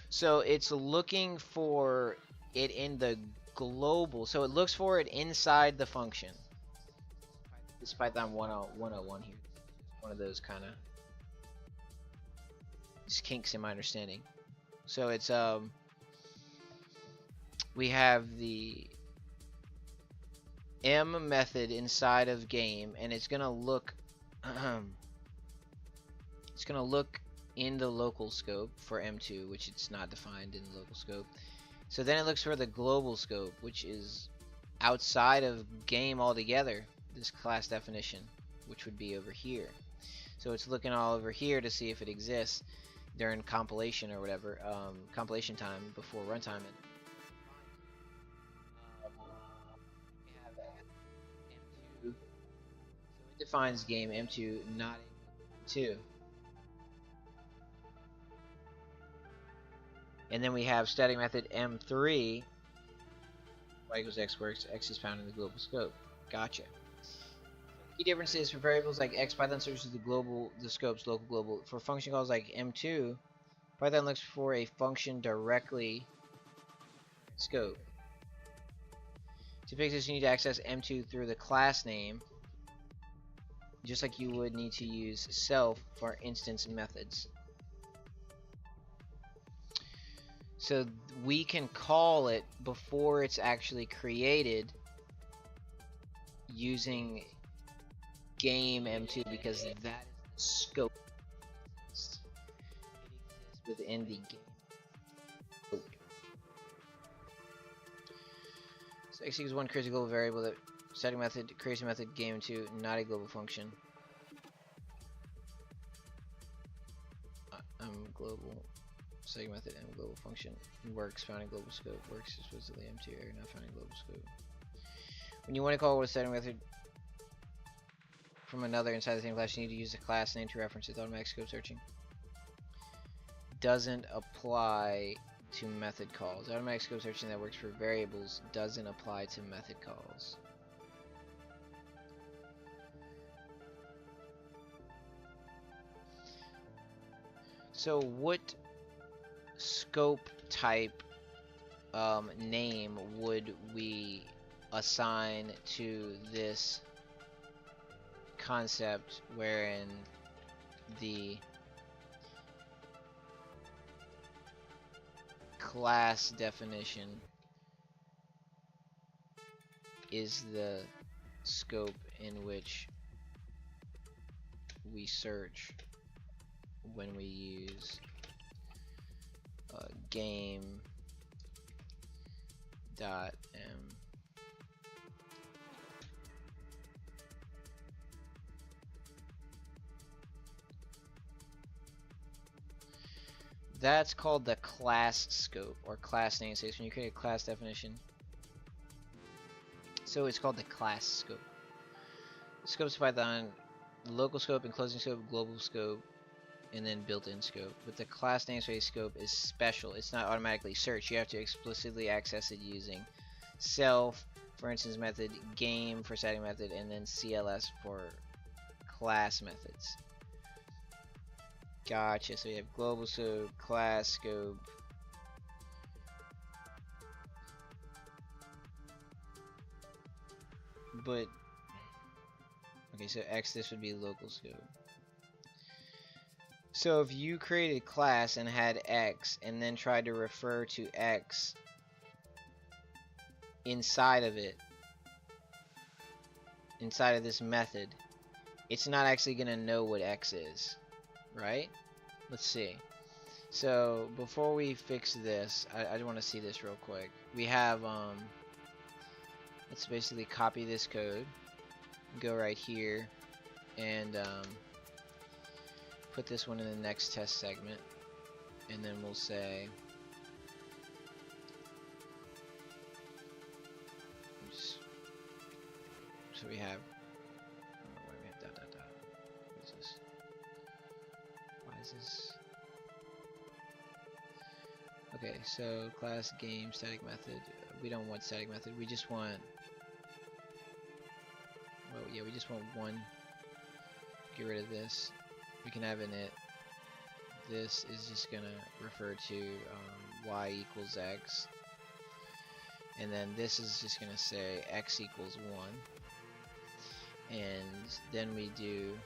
So it's looking for it in the global. So it looks for it inside the function. This Python 101 here. One of those kind of kinks in my understanding. So it's we have the M method inside of game, and it's gonna look it's gonna look in the local scope for M2, which it's not defined in the local scope. So then it looks for the global scope, which is outside of game altogether, this class definition, which would be over here. So it's looking all over here to see if it exists during compilation or whatever, compilation time before runtime. We have M2, so it defines game M2 not M2. And then we have static method M3, y equals x, where x is found in the global scope. Gotcha. Key differences for variables like x, Python searches the scopes local global. For function calls like M2, Python looks for a function directly scope. To fix this, you need to access M2 through the class name, just like you would need to use self for instance methods. So we can call it before it's actually created using game M2 because that is the scope. It exists within the game scope. So x equals 1 creates a global variable that static method creates a method game 2, not a global function. Global static method and global function works found in global scope. Works explicitly empty error not found in global scope. When you want to call with a static method from another inside the same class, you need to use the class name to reference it. Automatic scope searching doesn't apply to method calls. Automatic scope searching that works for variables doesn't apply to method calls. So what scope type name would we assign to this concept wherein the class definition is the scope in which we search when we use game dot m. That's called the class scope or class namespace when you create a class definition. So it's called the class scope. Scopes Python, local scope, enclosing scope, global scope, and then built-in scope. But the class namespace scope is special. It's not automatically searched. You have to explicitly access it using self, for instance, method, game for static method, and then CLS for class methods. Gotcha. So you have global scope, class scope. But okay, so X, this would be local scope. So if you created a class and had X and then tried to refer to X inside of it, inside of this method, it's not actually going to know what X is, right? Let's see. So before we fix this, I just want to see this real quick. We have, let's basically copy this code, go right here, and put this one in the next test segment, and then we'll say so we have dot dot dot. What is this? Why is this? Okay, so class game static method. We don't want static method. We just want, well, yeah, we just want one. Get rid of this. We can have in it. This is just gonna refer to y equals x, and then this is just gonna say x equals 1, and then we do.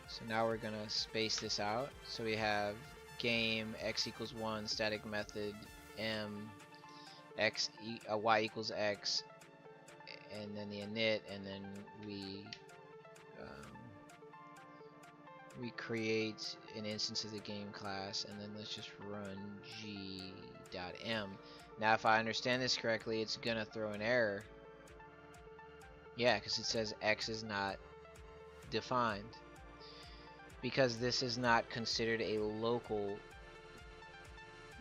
So now we're gonna space this out. So we have game x equals 1 static method m x y equals x, and then the init, and then we create an instance of the game class, and then let's just run g.m. Now if I understand this correctly, it's gonna throw an error. Yeah, because it says x is not defined, because this is not considered a local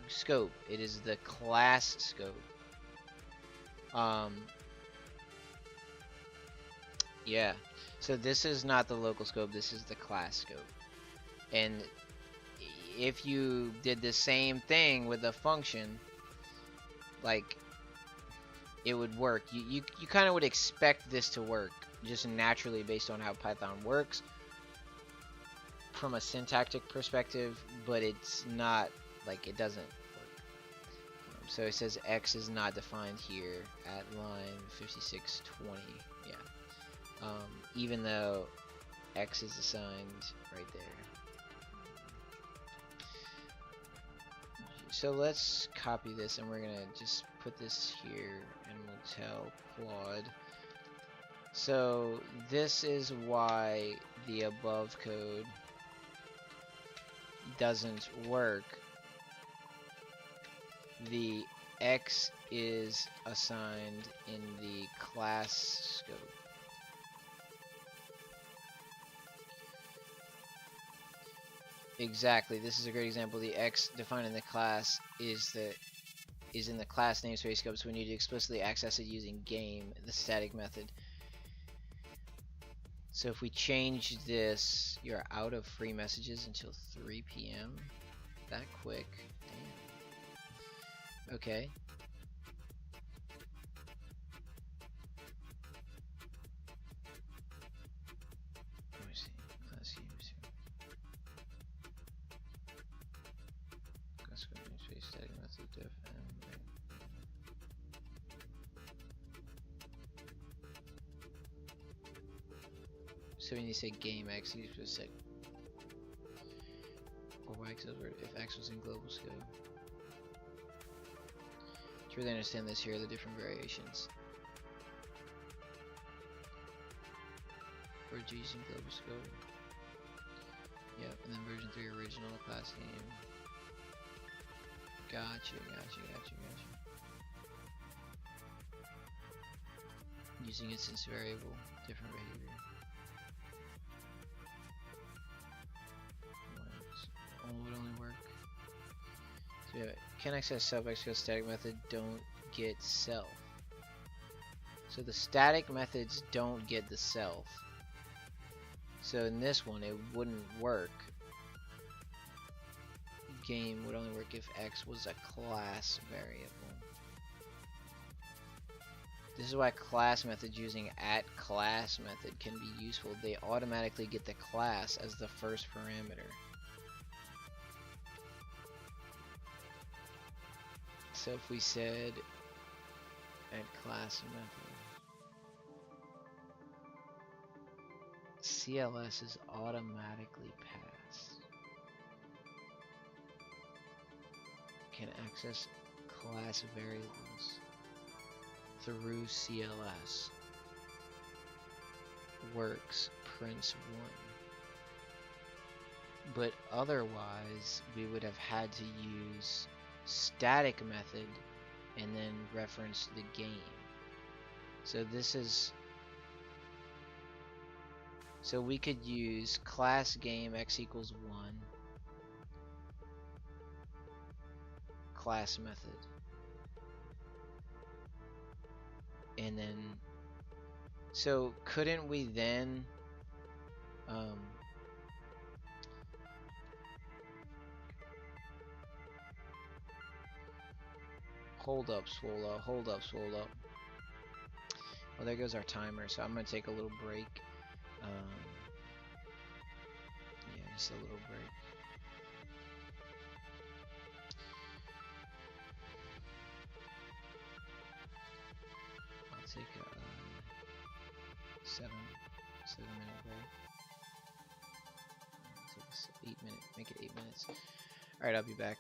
scope. It is the class scope. Yeah, so this is not the local scope, this is the class scope. And if you did the same thing with a function, like, it would work. You kind of would expect this to work just naturally based on how Python works from a syntactic perspective, but it's not, like, it doesn't work. So it says x is not defined here at line 5620. Yeah. Even though x is assigned right there. So let's copy this, and we're gonna just put this here, and we'll tell Claude. So this is why the above code doesn't work the X is assigned in the class scope. Exactly. This is a great example. The X defined in the class is in the class namespace scope, so we need to explicitly access it using game, the static method. So if we change this, you're out of free messages until 3 p.m. That quick. Damn. Okay. Let me see. Let's see. Let's go namespace static method def and so when you say game X, you just set or Y X over if X was in global scope. To really understand this, here are the different variations. For G's in global scope. Yep, and then version 3 original class name. Gotcha. Using instance variable, different behavior. Would only work. So yeah, can access self X equals static method don't get self. So the static methods don't get the self. So in this one it wouldn't work. Game would only work if X was a class variable. This is why class methods using @class method can be useful. They automatically get the class as the first parameter. So if we said @class method, CLS is automatically passed. Can access class variables through CLS. Works, prints 1. But otherwise, we would have had to use static method and then reference the game. So this is, so we could use class game X equals 1 class method, and then so couldn't we then hold up, swole up. Well, there goes our timer, so I'm gonna take a little break. Yeah, just a little break. I'll take a 7-minute break. Take 8 minutes. Make it 8 minutes. All right, I'll be back.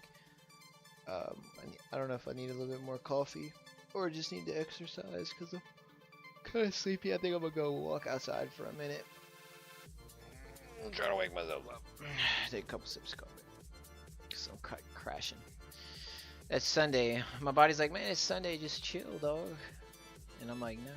I don't know if I need a little bit more coffee or just need to exercise because I'm kind of sleepy. I think I'm gonna go walk outside for a minute. I'm trying to wake myself up. Take a couple sips of coffee because I'm crashing. It's Sunday. My body's like, man, it's Sunday. Just chill, dog. And I'm like, no.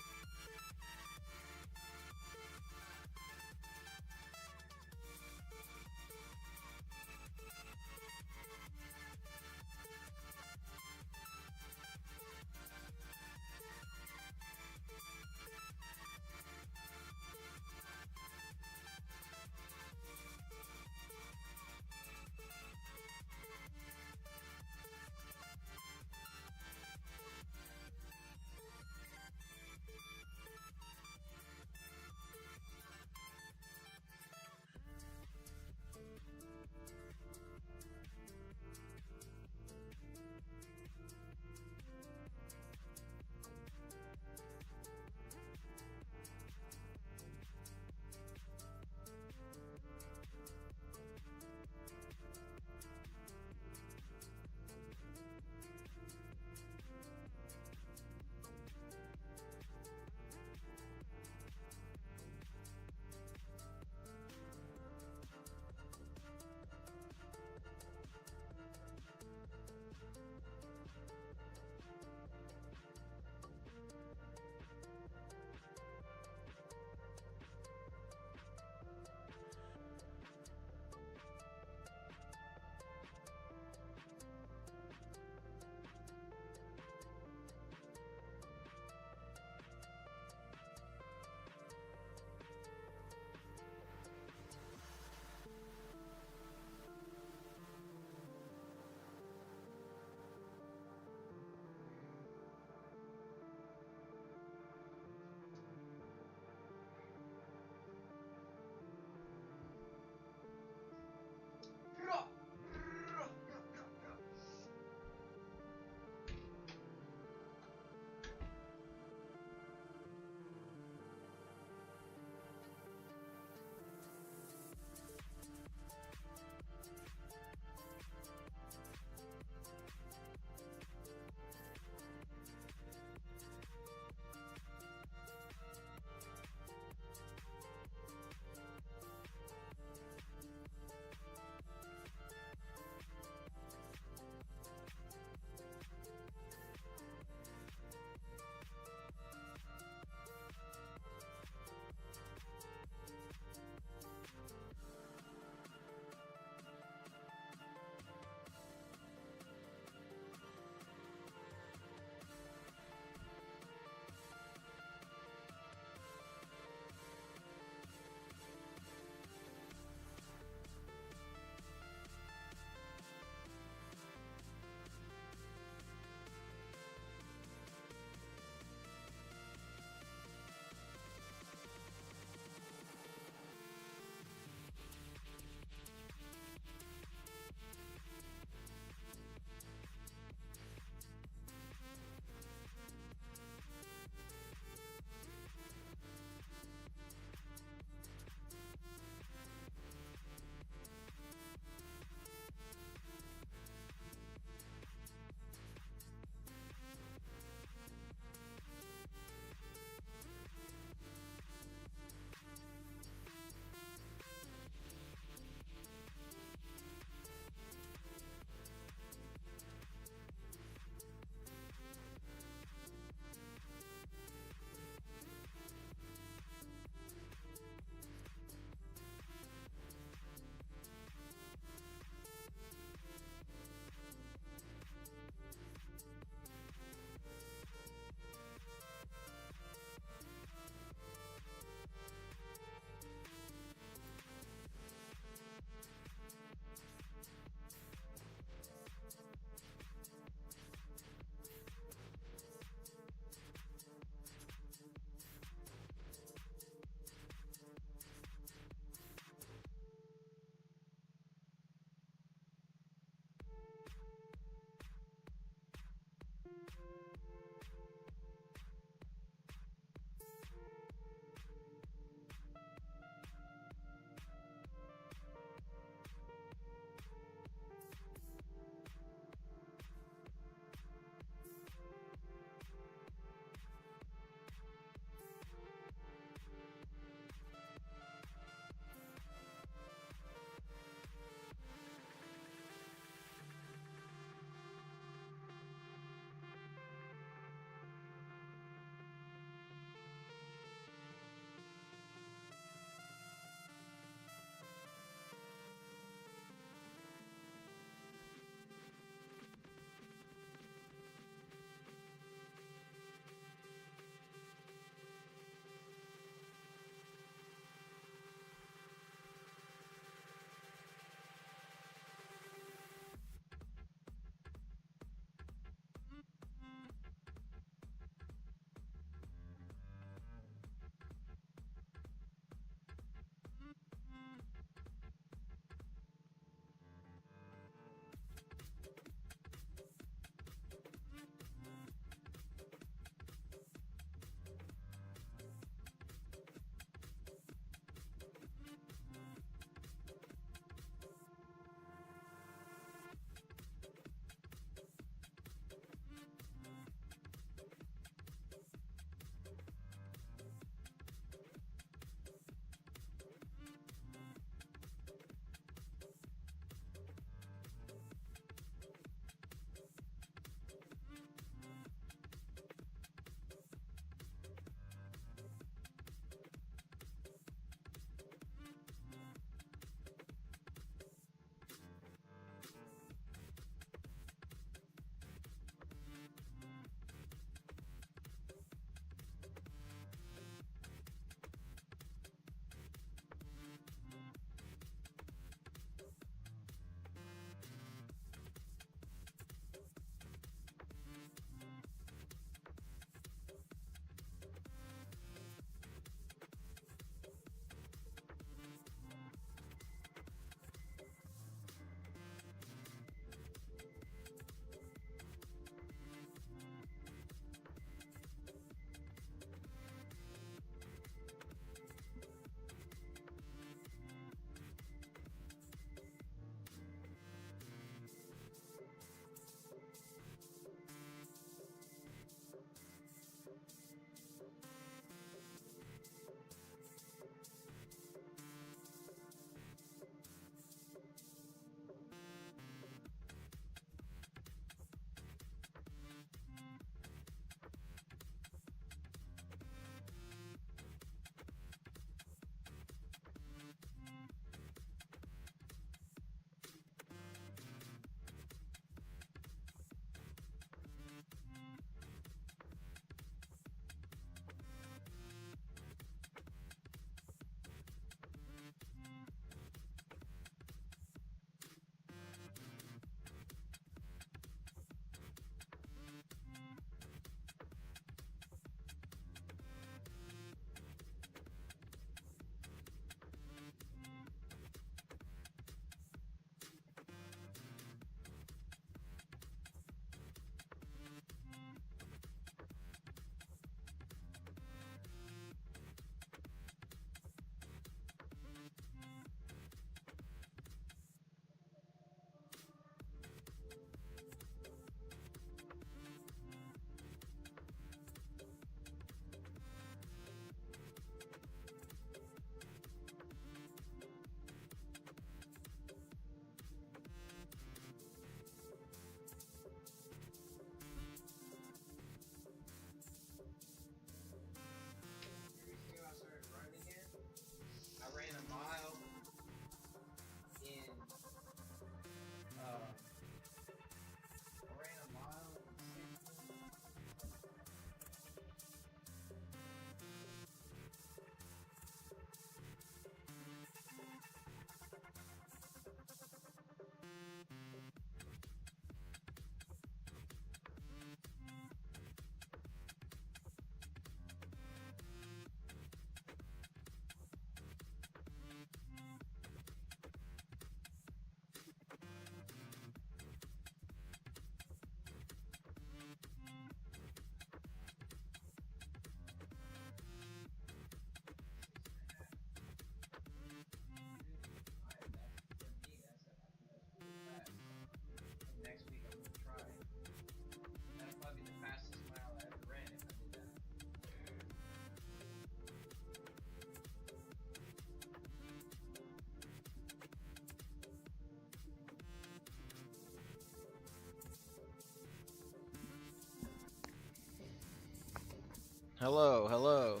Hello, hello.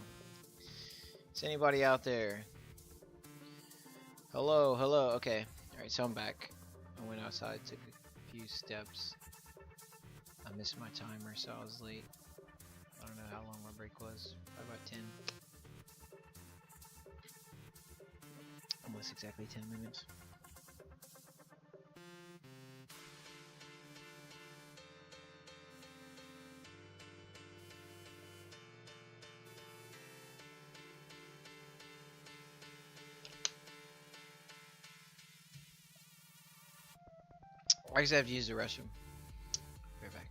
Is anybody out there? Hello, hello. Okay. Alright, so I'm back. I went outside, took a few steps. I missed my timer, so I was late. I don't know how long my break was. Probably about 10. Almost exactly 10 minutes. I just have to use the restroom. Right back.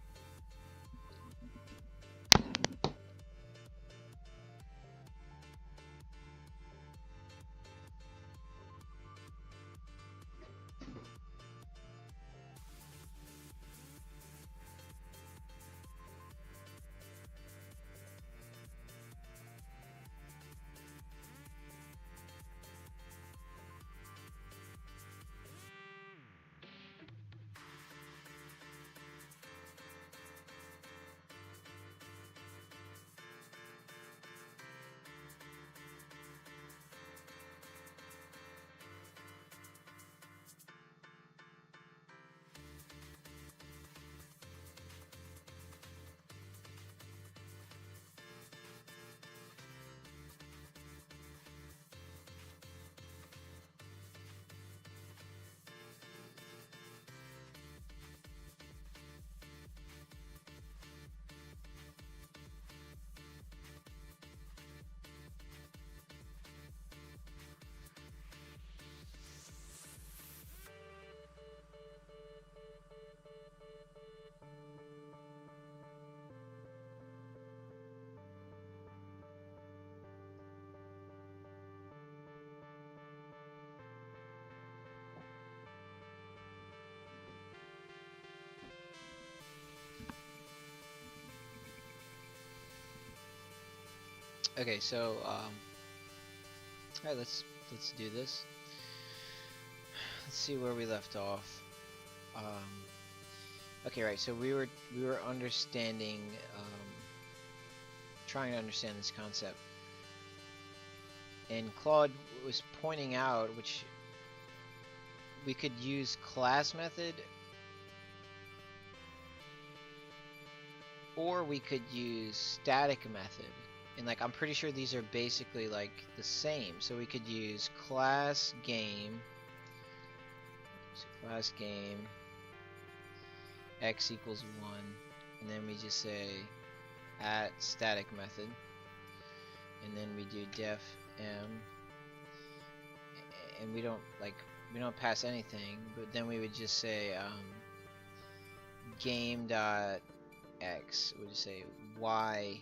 Okay, so alright, let's do this. Let's see where we left off. Okay, right. So we were understanding, trying to understand this concept, and Claude was pointing out which we could use class method, or we could use static method. And like I'm pretty sure these are basically like the same. So we could use class game. So class game x equals 1, and then we just say at static method, and then we do def m, and we don't pass anything, but then we would just say game dot x. We would just say y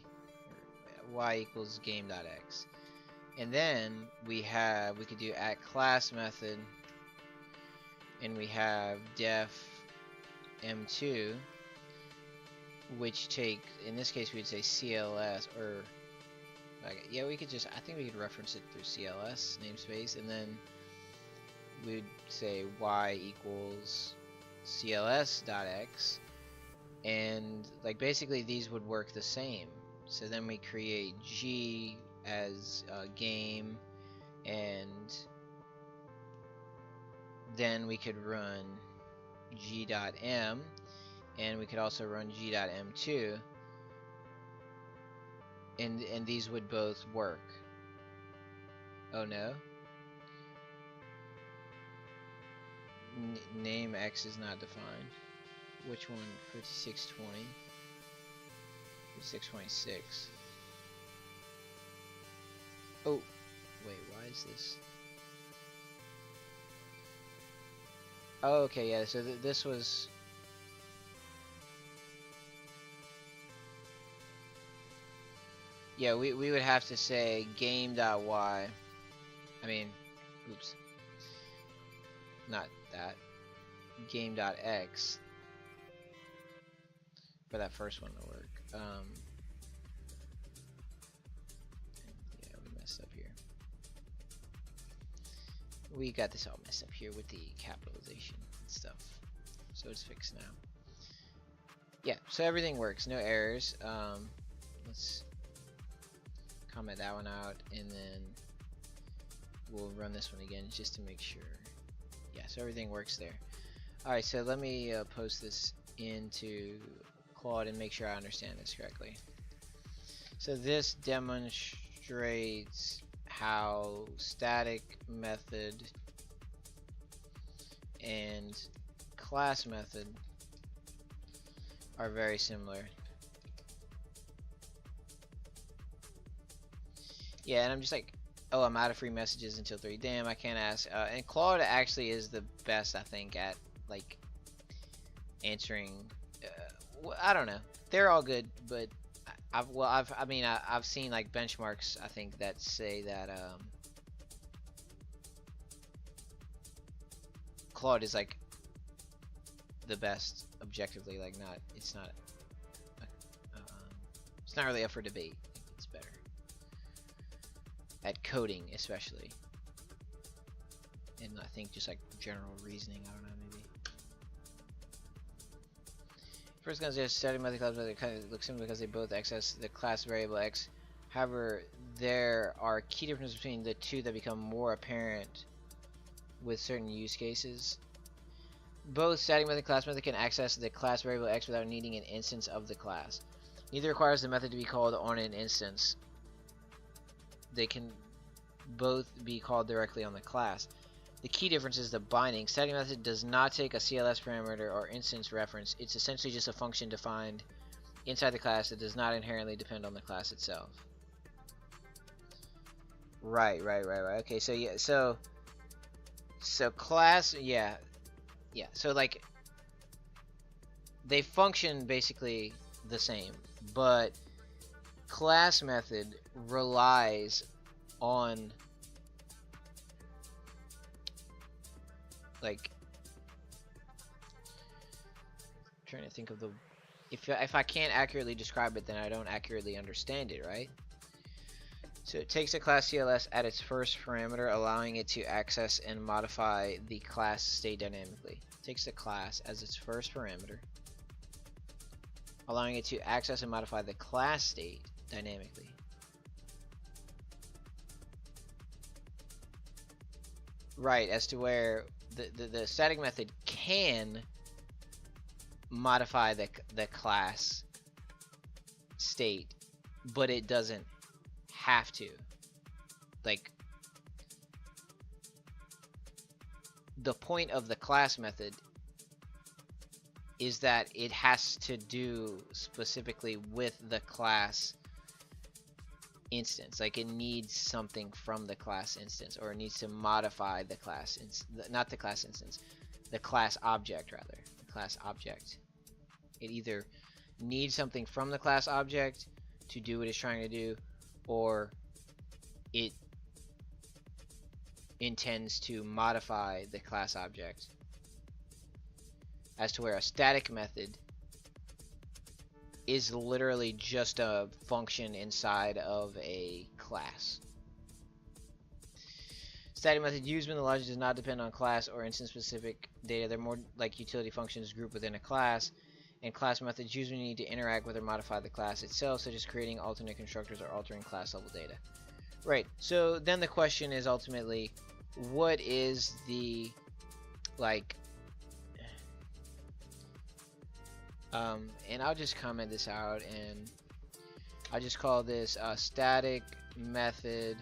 equals game dot x, and then we could do at class method, and we have def m2, which take, in this case we would say CLS, or like, yeah, we could just, I think we could reference it through CLS namespace, and then we would say y equals CLS dot x, and like basically these would work the same. So then we create G as game, and then we could run G.M, and we could also run G.M2, and these would both work. Oh no? Name X is not defined. Which one? 5620? 5626. Oh, wait, why is this? Oh, okay, yeah, so this was... Yeah, we would have to say game.y. I mean, oops. Not that. Game.x. For that first one to work. Yeah, we messed up here. We got this all messed up here with the capitalization and stuff. So it's fixed now. Yeah, so everything works, no errors. Let's comment that one out, and then we'll run this one again just to make sure. Yeah, so everything works there. Alright, so let me post this into Claude and make sure I understand this correctly. So this demonstrates how static method and class method are very similar. Yeah, and I'm just like, oh, I'm out of free messages until 3. Damn, I can't ask. And Claude actually is the best, I think, at like answering. I don't know. They're all good, but I've seen like benchmarks, I think, that say that Claude is like the best objectively. Like, it's not really up for debate. It's better at coding, especially, and I think just like general reasoning. I don't know, maybe. First comes the static method class method kind of looks similar because they both access the class variable x. However, there are key differences between the two that become more apparent with certain use cases. Both static method and class method can access the class variable x without needing an instance of the class. Neither requires the method to be called on an instance. They can both be called directly on the class. The key difference is the binding. Static method does not take a CLS parameter or instance reference. It's essentially just a function defined inside the class that does not inherently depend on the class itself. Right. Okay, so yeah, so class, yeah. So like they function basically the same, but class method relies on like, I'm trying to think of the, if I can't accurately describe it, then I don't accurately understand it, right? So it takes a class CLS at its first parameter, allowing it to access and modify the class state dynamically. It takes the class as its first parameter, allowing it to access and modify the class state dynamically. Right, as to where the static method can modify the class state, but it doesn't have to. Like, the point of the class method is that it has to do specifically with the class instance. Like, it needs something from the class instance, or it needs to modify the class not the class instance, the class object, rather. The class object. It either needs something from the class object to do what it's trying to do, or it intends to modify the class object. As to where a static method is literally just a function inside of a class. Static method used when the logic does not depend on class or instance specific data. They're more like utility functions grouped within a class. And class methods used when you need to interact with or modify the class itself, such as creating alternate constructors or altering class level data. Right, so then the question is ultimately, what is the, like, and I'll just comment this out, and I'll just call this a static method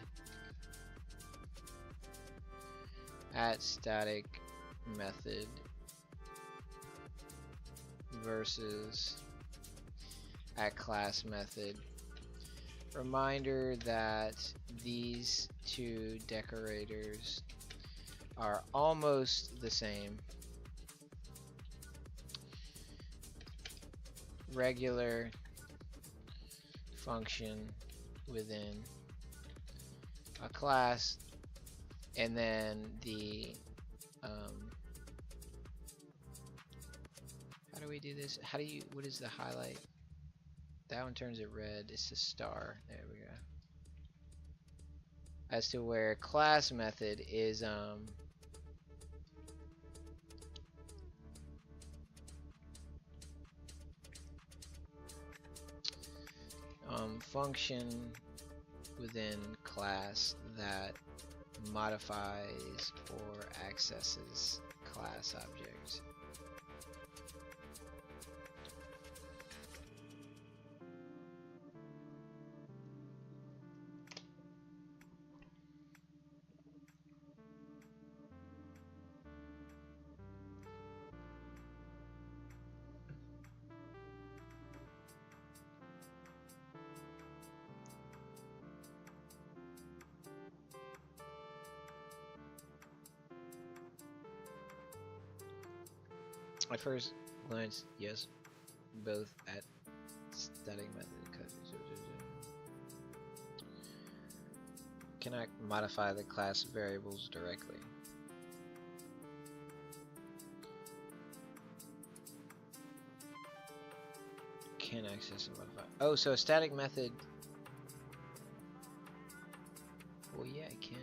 at static method versus at class method. Reminder that these two decorators are almost the same. Regular function within a class, and then the how do we do this? What is the highlight? That one turns it red. It's a star. There we go. As to where class method is function within class that modifies or accesses class objects. At first glance, yes, both at static method. Cannot modify the class variables directly. Can access and modify. Oh, so a static method. Well, yeah, it can.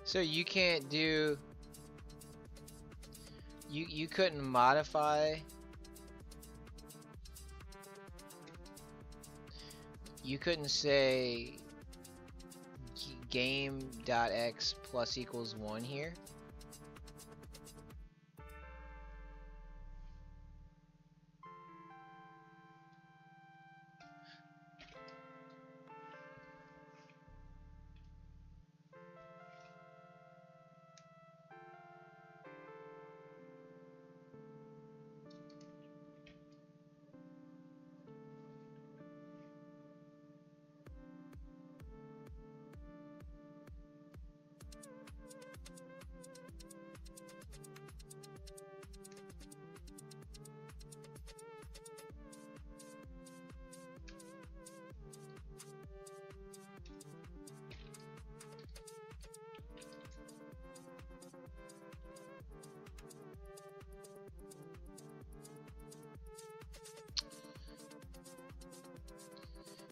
So you can't do, you couldn't modify, you couldn't say game.x plus equals 1 here.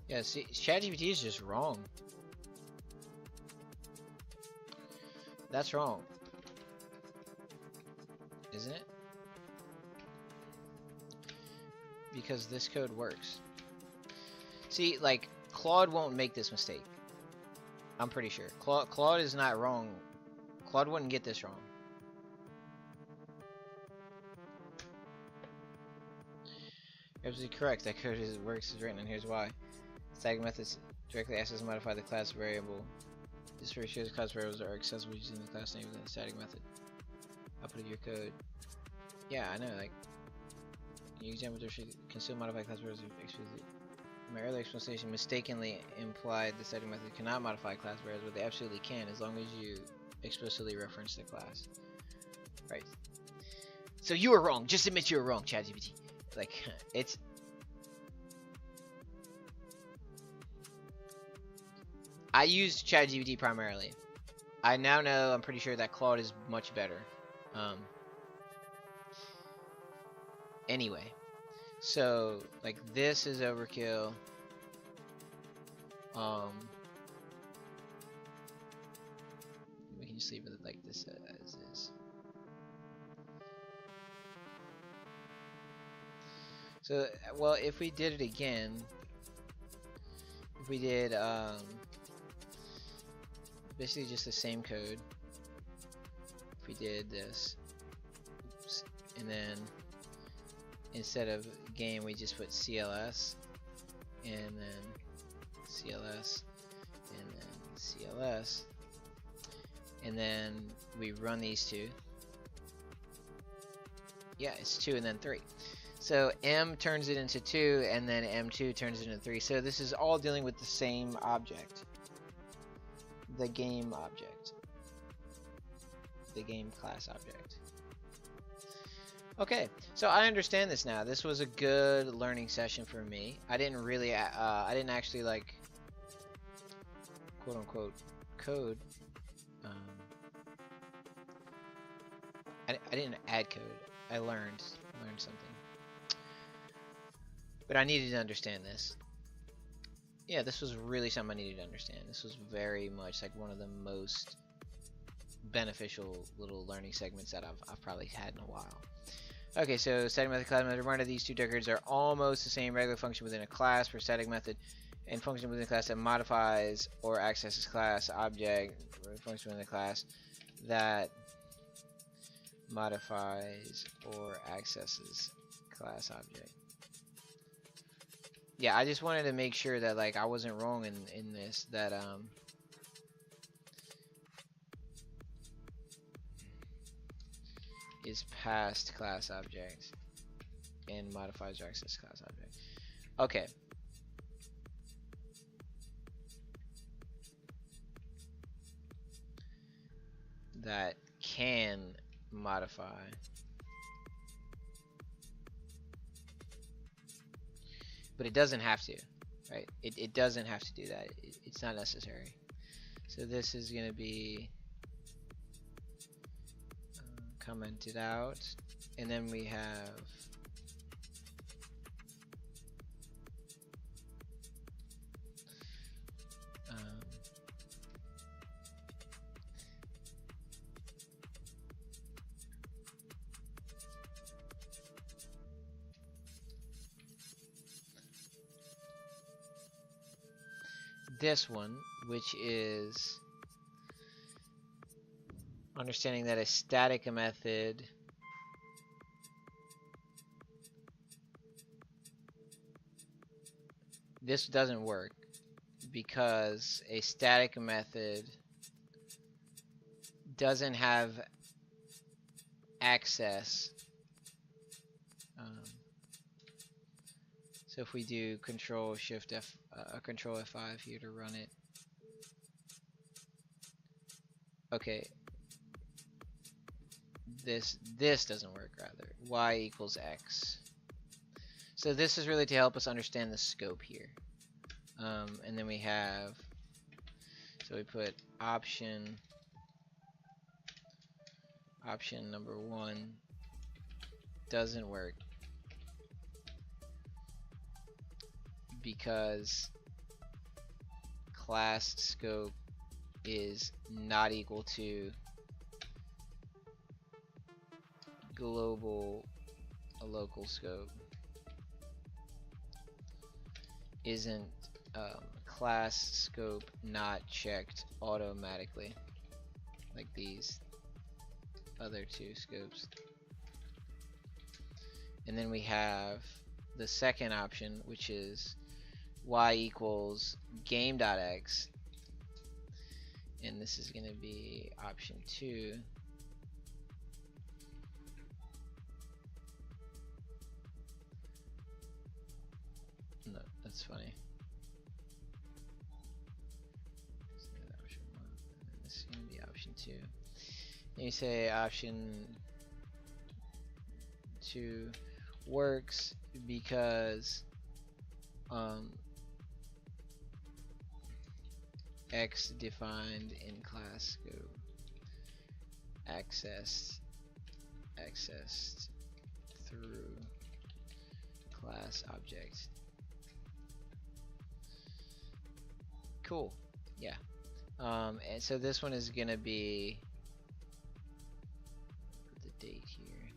Yeah, see, ChatGPT is just wrong. That's wrong. Isn't it? Because this code works. See, like, Claude won't make this mistake. I'm pretty sure. Claude is not wrong. Claude wouldn't get this wrong. You're absolutely correct. That code works as written, and here's why. Static methods directly access and modify the class variable. This very shows class variables are accessible using the class name within the static method. Output of your code. Yeah, I know. Like, your example can still modify class variables explicitly. My earlier explanation mistakenly implied the static method cannot modify class variables, but they absolutely can as long as you explicitly reference the class. Right. So you were wrong. Just admit you were wrong, ChatGPT. Like, it's. I use ChatGPT primarily. I now know, I'm pretty sure that Claude is much better. Anyway, so like this is overkill. We can just leave it like this as is. So, well, if we did it again, if we did basically just the same code. If we did this, oops, and then instead of game we just put CLS, and then CLS, and then CLS, and then we run these two. Yeah, it's 2 and then 3. So M turns it into 2, and then M2 turns it into 3. So this is all dealing with the same object. The game object. The game class object. Okay, so I understand this now. This was a good learning session for me. I didn't really, I didn't actually like, quote unquote, code. I didn't add code. I learned something. But I needed to understand this. Yeah, this was really something I needed to understand. This was very much like one of the most beneficial little learning segments that I've probably had in a while. Okay, so static method, class method. Reminder: these two records are almost the same. Regular function within a class for static method, and function within a class that modifies or accesses class object. Function within the class that modifies or accesses class object. Yeah, I just wanted to make sure that like I wasn't wrong in this, that is past class object and modifies or accesses class object. Okay. That can modify but it doesn't have to, right? It doesn't have to do that. It's not necessary. So this is going to be commented out, and then we have this one, which is understanding that a static method this doesn't work because a static method doesn't have access. So if we do Control Shift F, Control F5 here to run it. Okay. This doesn't work rather. Y equals X. So this is really to help us understand the scope here. And then we have, so we put option number 1 doesn't work because class scope is not equal to global local scope. Isn't class scope not checked automatically like these other two scopes. And then we have the second option, which is y equals game.x, and this is going to be option 2. No, that's funny. Option 1, and this is going to be option 2. And you say option 2 works because X defined in class scope accessed through class object. Cool. Yeah. And so this one is gonna be, put the date here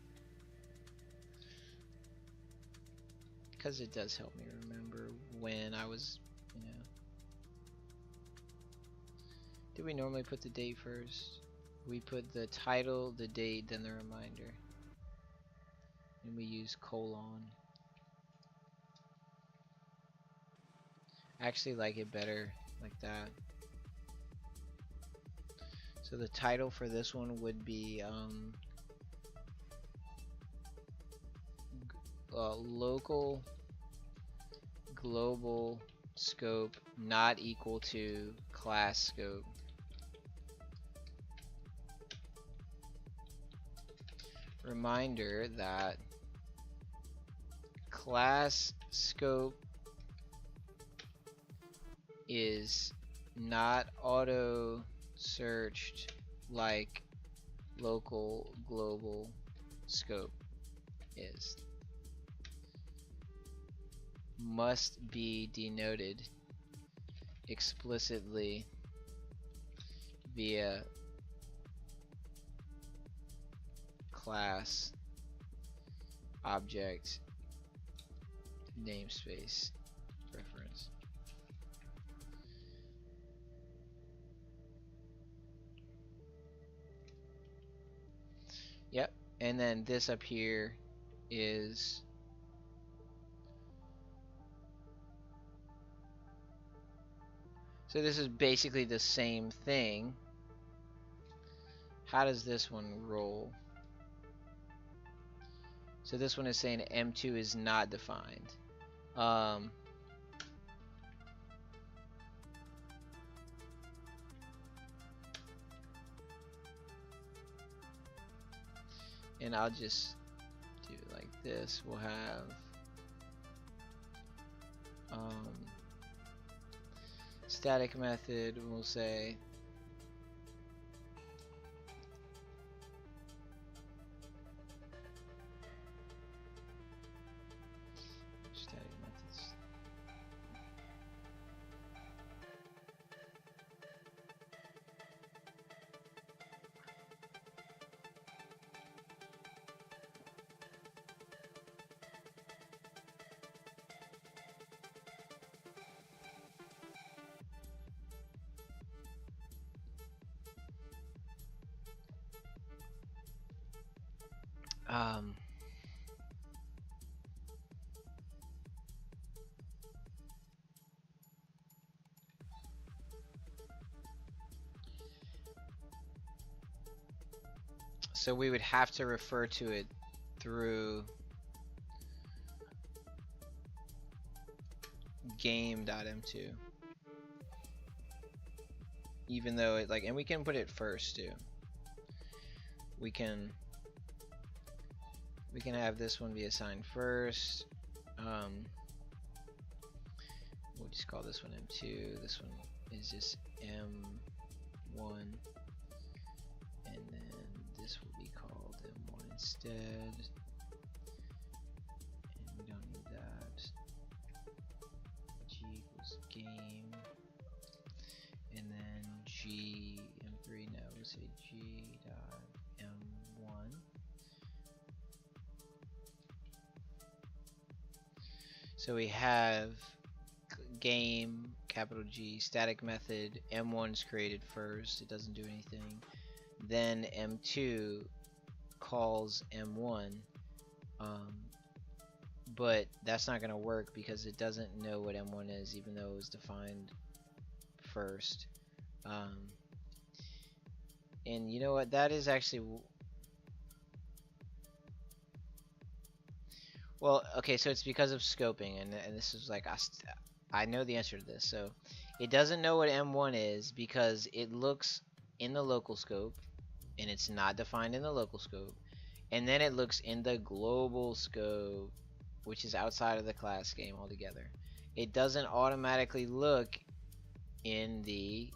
because it does help me remember when I was, you know. Do we normally put the date first? We put the title, the date, then the reminder, and we use colon. I actually like it better like that. So the title for this one would be local global scope not equal to class scope. Reminder that class scope is not auto searched like local global scope is. Must be denoted explicitly via class object namespace reference. Yep, and then this up here is so this is basically the same thing. How does this one roll? So this one is saying M2 is not defined. And I'll just do it like this. We'll have static method. We'll say static methods. So we would have to refer to it through game.m2, even though it and we can put it first too. We can have this one be assigned first. We'll just call this one M2. This one is just M1, and then this will be called M1 instead. And we don't need that. G equals game, and then G M3. Now we'll say G dot M1. So we have game, capital G, static method, M1 is created first, it doesn't do anything. Then M2 calls M1, but that's not going to work because it doesn't know what M1 is, even though it was defined first. And you know what, that is actually... Well, okay, so it's because of scoping, and this is I know the answer to this. So it doesn't know what M1 is because it looks in the local scope, and it's not defined in the local scope, and then it looks in the global scope, which is outside of the class game altogether. It doesn't automatically look in the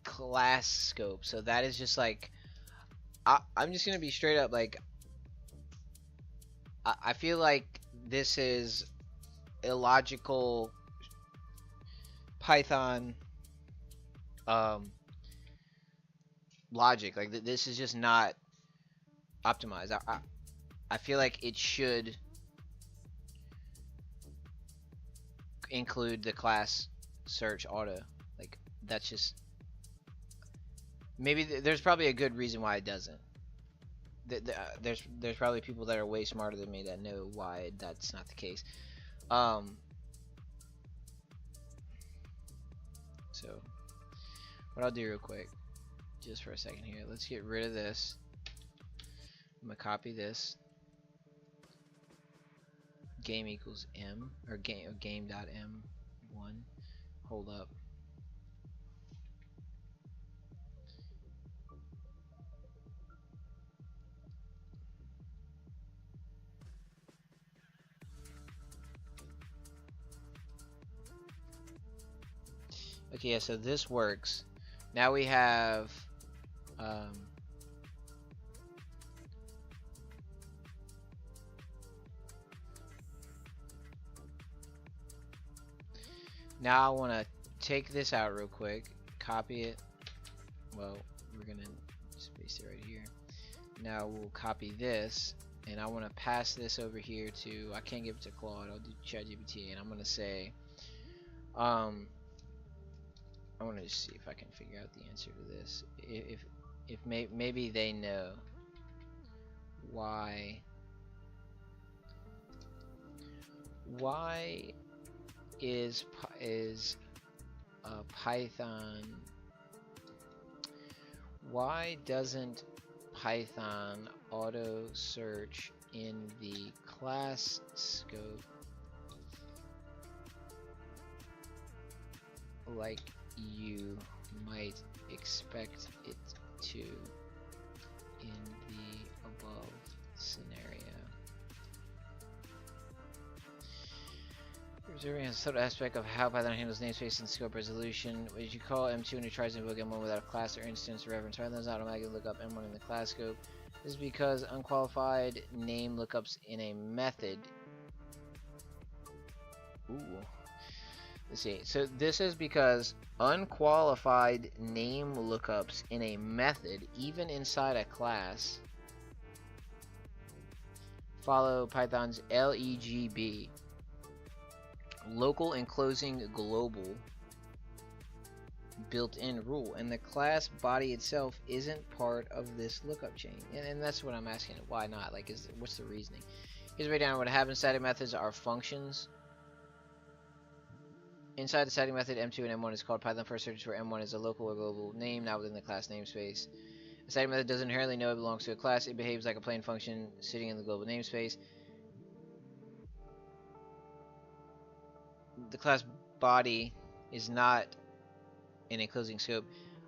class scope. So that is just I'm just gonna be straight up, I feel like this is illogical Python logic. This is just not optimized. I feel like it should include the class search auto. That's just, maybe there's probably a good reason why it doesn't. There's probably people that are way smarter than me that know why that's not the case. So what I'll do real quick, just for a second here, let's get rid of this. I'm gonna copy this, game equals m, or game.m1. Hold up. Okay, yeah, so this works. Now we have now I want to take this out real quick, copy it. Well, we're gonna space it right here. Now we'll copy this, and I want to pass this over here to, I can't give it to Claude, I'll do ChatGPT, and I'm gonna say, I want to just see if I can figure out the answer to this. If maybe they know why is Python, why doesn't Python auto search in the class scope like you might expect it to in the above scenario? Observing a subtle aspect of how Python handles namespace and scope resolution. As you call M2 and it tries to invoke M1 without a class or instance reference, Python does not automatically look up M1 in the class scope. This is because unqualified name lookups in a method. Ooh. Let's see. So this is because unqualified name lookups in a method, even inside a class, follow Python's LEGB, local enclosing global built-in rule, and the class body itself isn't part of this lookup chain. And that's what I'm asking. Why not? Like, what's the reasoning? Here's right down what happens. Static methods are functions. Inside the static method, M2 and M1 is called Python first search, where M1 is a local or global name, not within the class namespace. The static method doesn't inherently know it belongs to a class. It behaves like a plain function sitting in the global namespace. The class body is not an enclosing scope.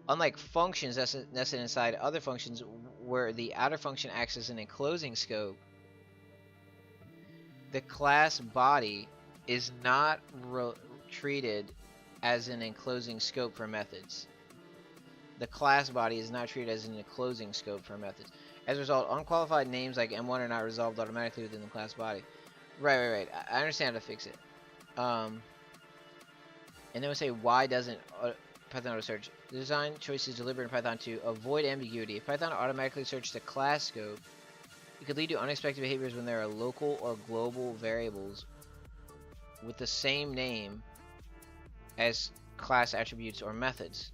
Unlike functions that's nested inside other functions, where the outer function acts as an enclosing scope, the class body is not treated as an enclosing scope for methods. The class body is not treated as an enclosing scope for methods. As a result, unqualified names like M1 are not resolved automatically within the class body. Right. I understand how to fix it. And then we say, why doesn't Python auto search? The design choice is deliberate in Python to avoid ambiguity. If Python automatically searched the class scope, it could lead to unexpected behaviors when there are local or global variables with the same name as class attributes or methods.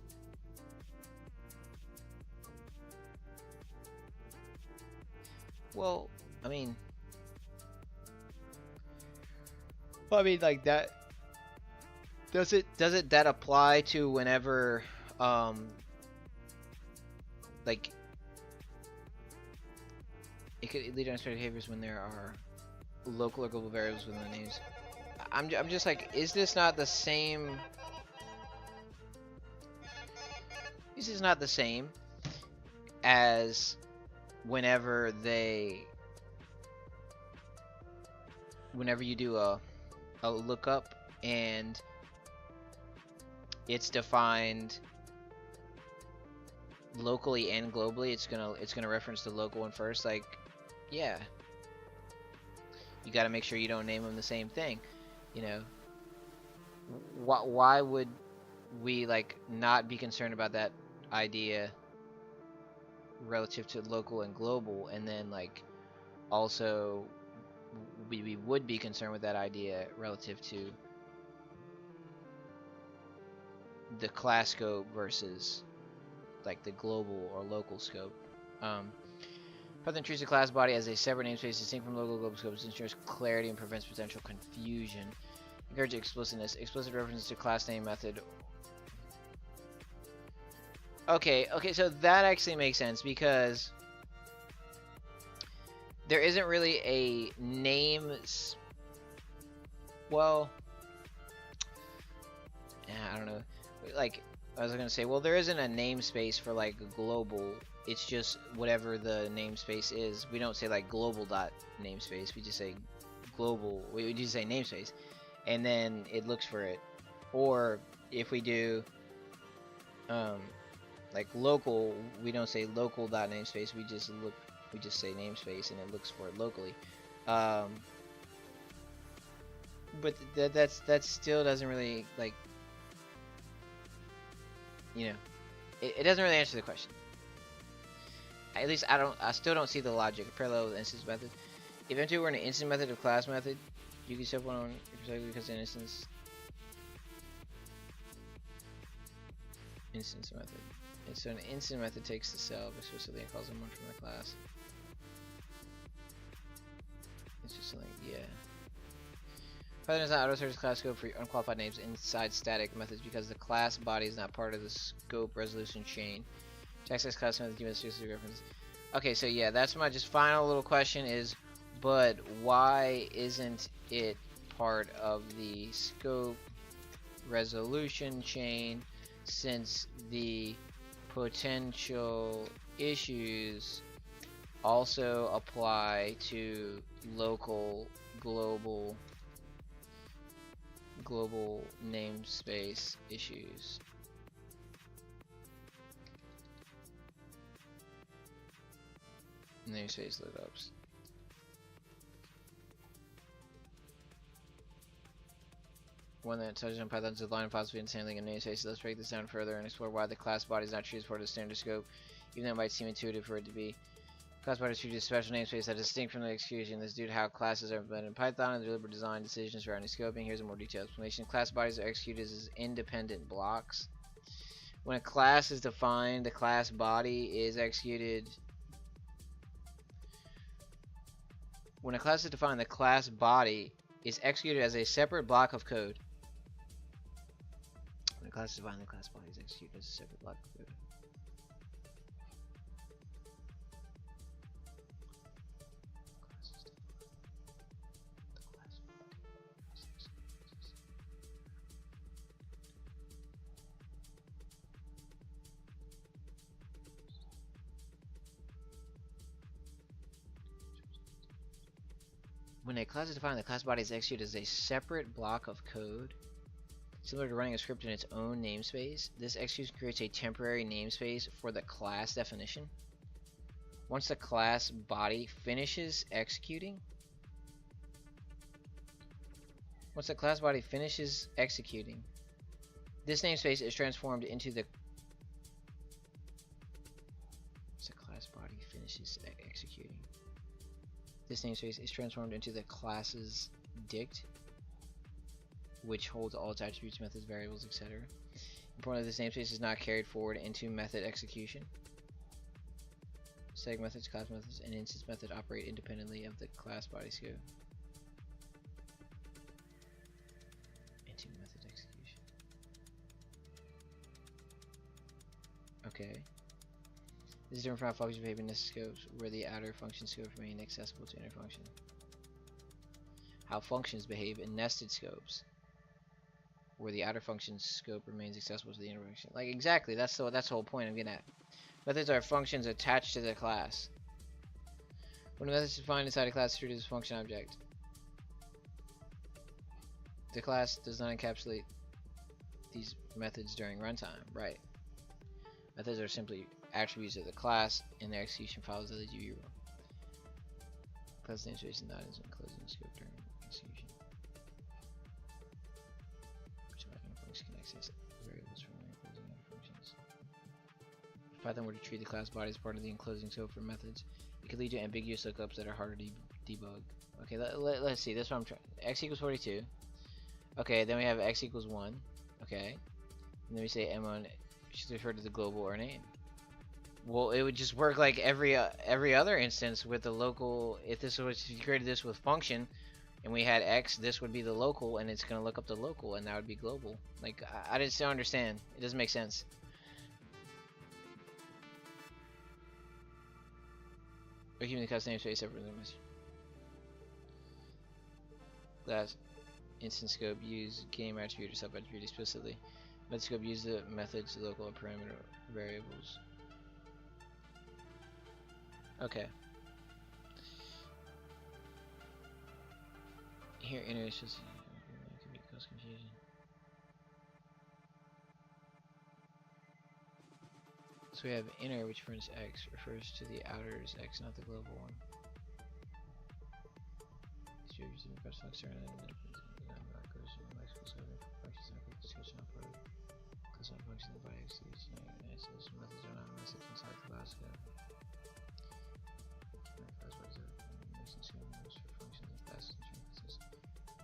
Well, I mean, like that. Does it that apply to whenever like it could lead to unexpected behaviors when there are local or global variables within the names? I'm just like, is this not the same? This is not the same as whenever you do a lookup and it's defined locally and globally. It's gonna reference the local one first. Like, yeah, you got to make sure you don't name them the same thing. You know, why would we like not be concerned about that idea relative to local and global, and then like also we would be concerned with that idea relative to the class scope versus like the global or local scope. Python treats the class body as a separate namespace distinct from local and global scopes, ensures clarity and prevents potential confusion. Encourage explicitness. Explicit reference to class name method. Okay, so that actually makes sense because there isn't really a name Well, yeah, I don't know. Like, I was gonna say, well, there isn't a namespace for like global. It's just whatever the namespace is. We don't say like global dot namespace. We just say global. We just say namespace, and then it looks for it. Or if we do um, like local, we don't say local dot namespace. We just look. We just say namespace, and it looks for it locally. Um, but that still doesn't really like, you know, it doesn't really answer the question. At least I still don't see the logic. Parallel with instance method. If empty were an instant method of class method, you could set one on precisely because an instance method. And so an instant method takes the cell explicitly and calls them one from the class. It's just something, yeah. Python is not auto-search class scope for unqualified names inside static methods because the class body is not part of the scope resolution chain. To access class methods, you must use the reference. Okay, so yeah, that's my just final little question is, but why isn't it part of the scope resolution chain since the potential issues also apply to local global namespace issues? Namespace lookups. One that touches on Python's design philosophy and handling of namespaces. Let's break this down further and explore why the class body is not treated as part of the standard scope, even though it might seem intuitive for it to be. Class body is treated as a special namespace that is distinct from the execution. This is due to how classes are implemented in Python and the deliberate design decisions surrounding scoping. Here's a more detailed explanation. Class bodies are executed as independent blocks. When a class is defined, the class body is executed. When a class is defined, the class body is executed as a separate block of code. When a class is defined, the class body is executed as a separate block of code. When a class is defined, the class body is executed as a separate block of code, similar to running a script in its own namespace. This execution creates a temporary namespace for the class definition. Once the class body finishes executing, this namespace is transformed into the This namespace is transformed into the class's dict, which holds all its attributes, methods, variables, etc. Importantly, this namespace is not carried forward into method execution. Static methods, class methods, and instance method operate independently of the class body scope. Into method execution. Okay. This is different from how functions behave in nested scopes, where the outer function scope remains accessible to inner function. How functions behave in nested scopes, where the outer function scope remains accessible to the inner function. Like exactly, that's the whole point I'm getting at. Methods are functions attached to the class. When a method is defined inside a class, it's treated as a function object. The class does not encapsulate these methods during runtime, right? Methods are simply attributes of the class, and their execution follows the DB rule. Class namespace is not as enclosing scope during execution. Which function can access variables from enclosing functions. If Python were to treat the class body as part of the enclosing scope for methods, it could lead to ambiguous lookups that are harder to debug. Okay, let's see. This one I'm trying. X equals 42. Okay, then we have x equals 1. Okay, and then we say M1 should refer to the global or name. Well, it would just work like every other instance with the local. If you created this with function, and we had x, this would be the local, and it's gonna look up the local, and that would be global. Like I just don't understand. It doesn't make sense. We're keeping the class namespace separate from the message. Class instance scope use game attribute or sub attribute explicitly. Method scope use the methods, local, and parameter variables. Okay. Here, inner is just could be cause confusion. So we have inner, which prints X, refers to the outer as X, not the global one.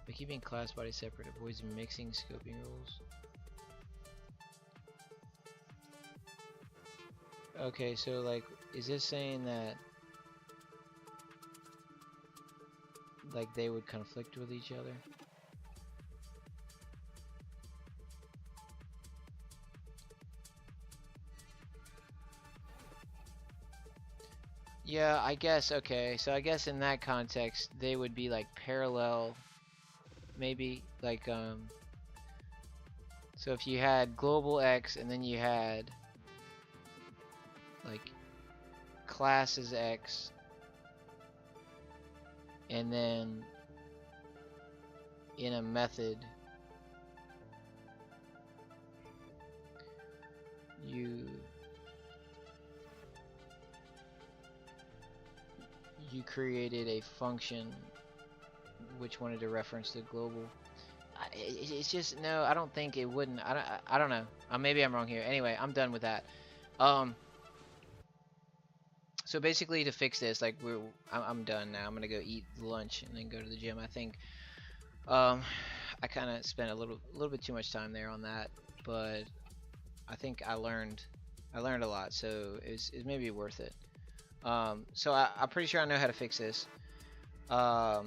By keeping class bodies separate avoids mixing scoping rules. Okay, so like, is this saying that like they would conflict with each other? Yeah, I guess, okay, so I guess in that context they would be like parallel, maybe, like so if you had global X and then you had like classes X, and then in a method you created a function which wanted to reference the global. It's just, no, I don't think it wouldn't. I don't know. Maybe I'm wrong here. Anyway, I'm done with that. So basically, to fix this, like I'm done now. I'm gonna go eat lunch and then go to the gym. I think I kind of spent a little bit too much time there on that, but I think I learned a lot, so it's maybe worth it. So I'm pretty sure I know how to fix this. What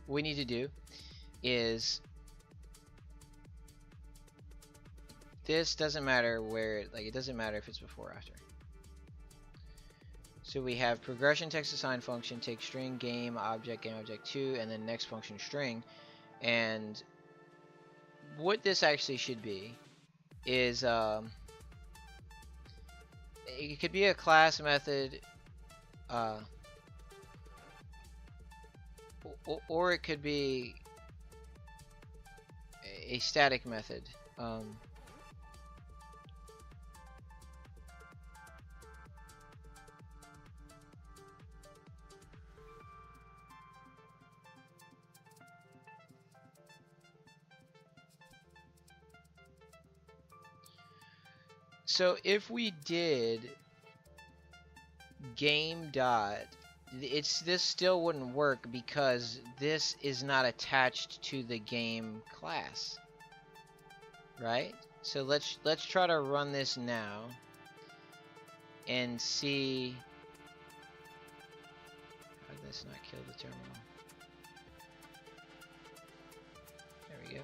we need to do is, this doesn't matter where, like, it doesn't matter if it's before or after. So we have progression text assign function, take string game object 2, and then next function string. And what this actually should be is it could be a class method, or it could be a static method. So if we did game dot, this still wouldn't work because this is not attached to the game class, right? So let's try to run this now and see. How did this not kill the terminal? There we go.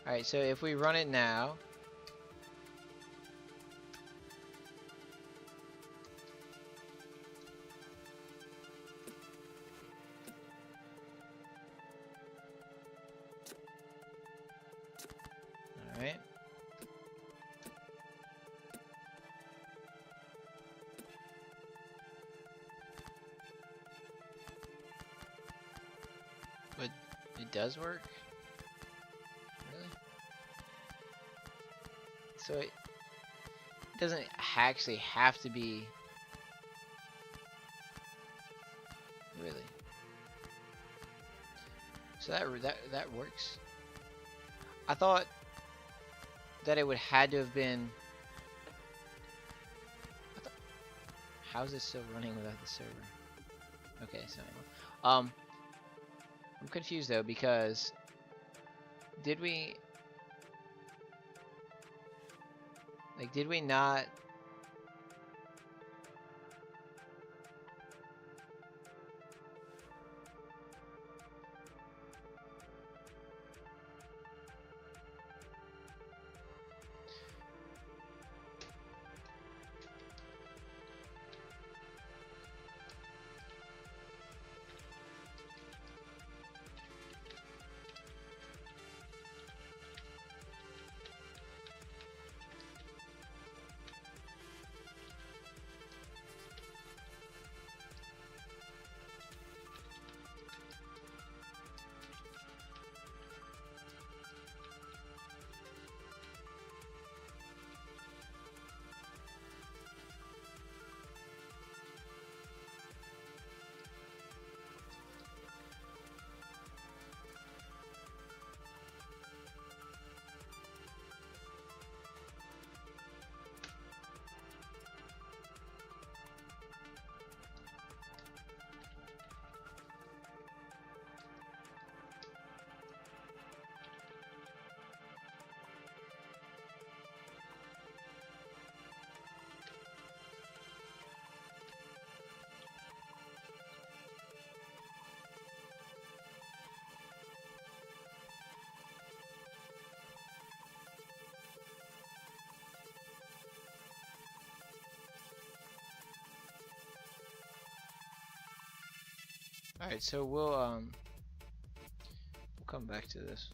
All right, so if we run it now. Right. But it does work? Really? So it doesn't actually have to be. Really? So that works. I thought that it would had to have been. How is this still running without the server? Okay, so I'm confused though, because did we not? Alright, so we'll come back to this.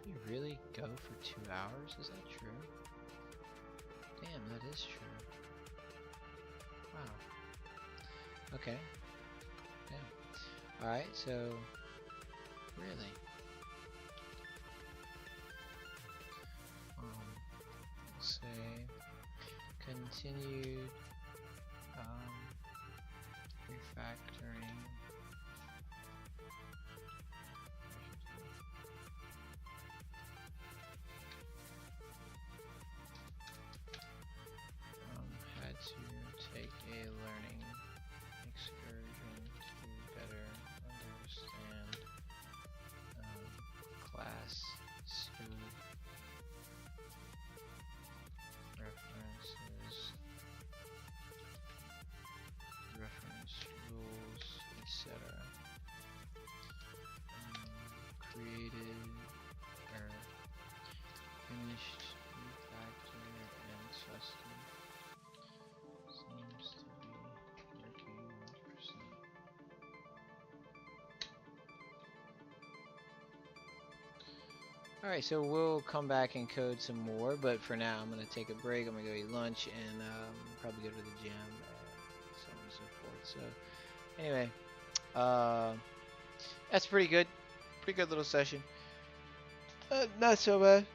Did we really go for 2 hours? Is that true? Damn, that is true. Wow. Okay. Damn. Alright, so really? We'll say continued refactoring. Had to take a learning excursion to better understand class scope, references, reference rules, etc. Created or finished refactor and tested. Seems to be working 1%. Alright, so we'll come back and code some more, but for now I'm going to take a break. I'm going to go eat lunch and probably go to the gym and so on and so forth. So anyway, that's pretty good. Pretty good little session. Not so bad.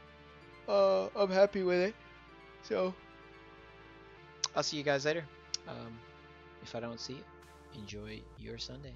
I'm happy with it. So I'll see you guys later. If I don't see you, enjoy your Sunday.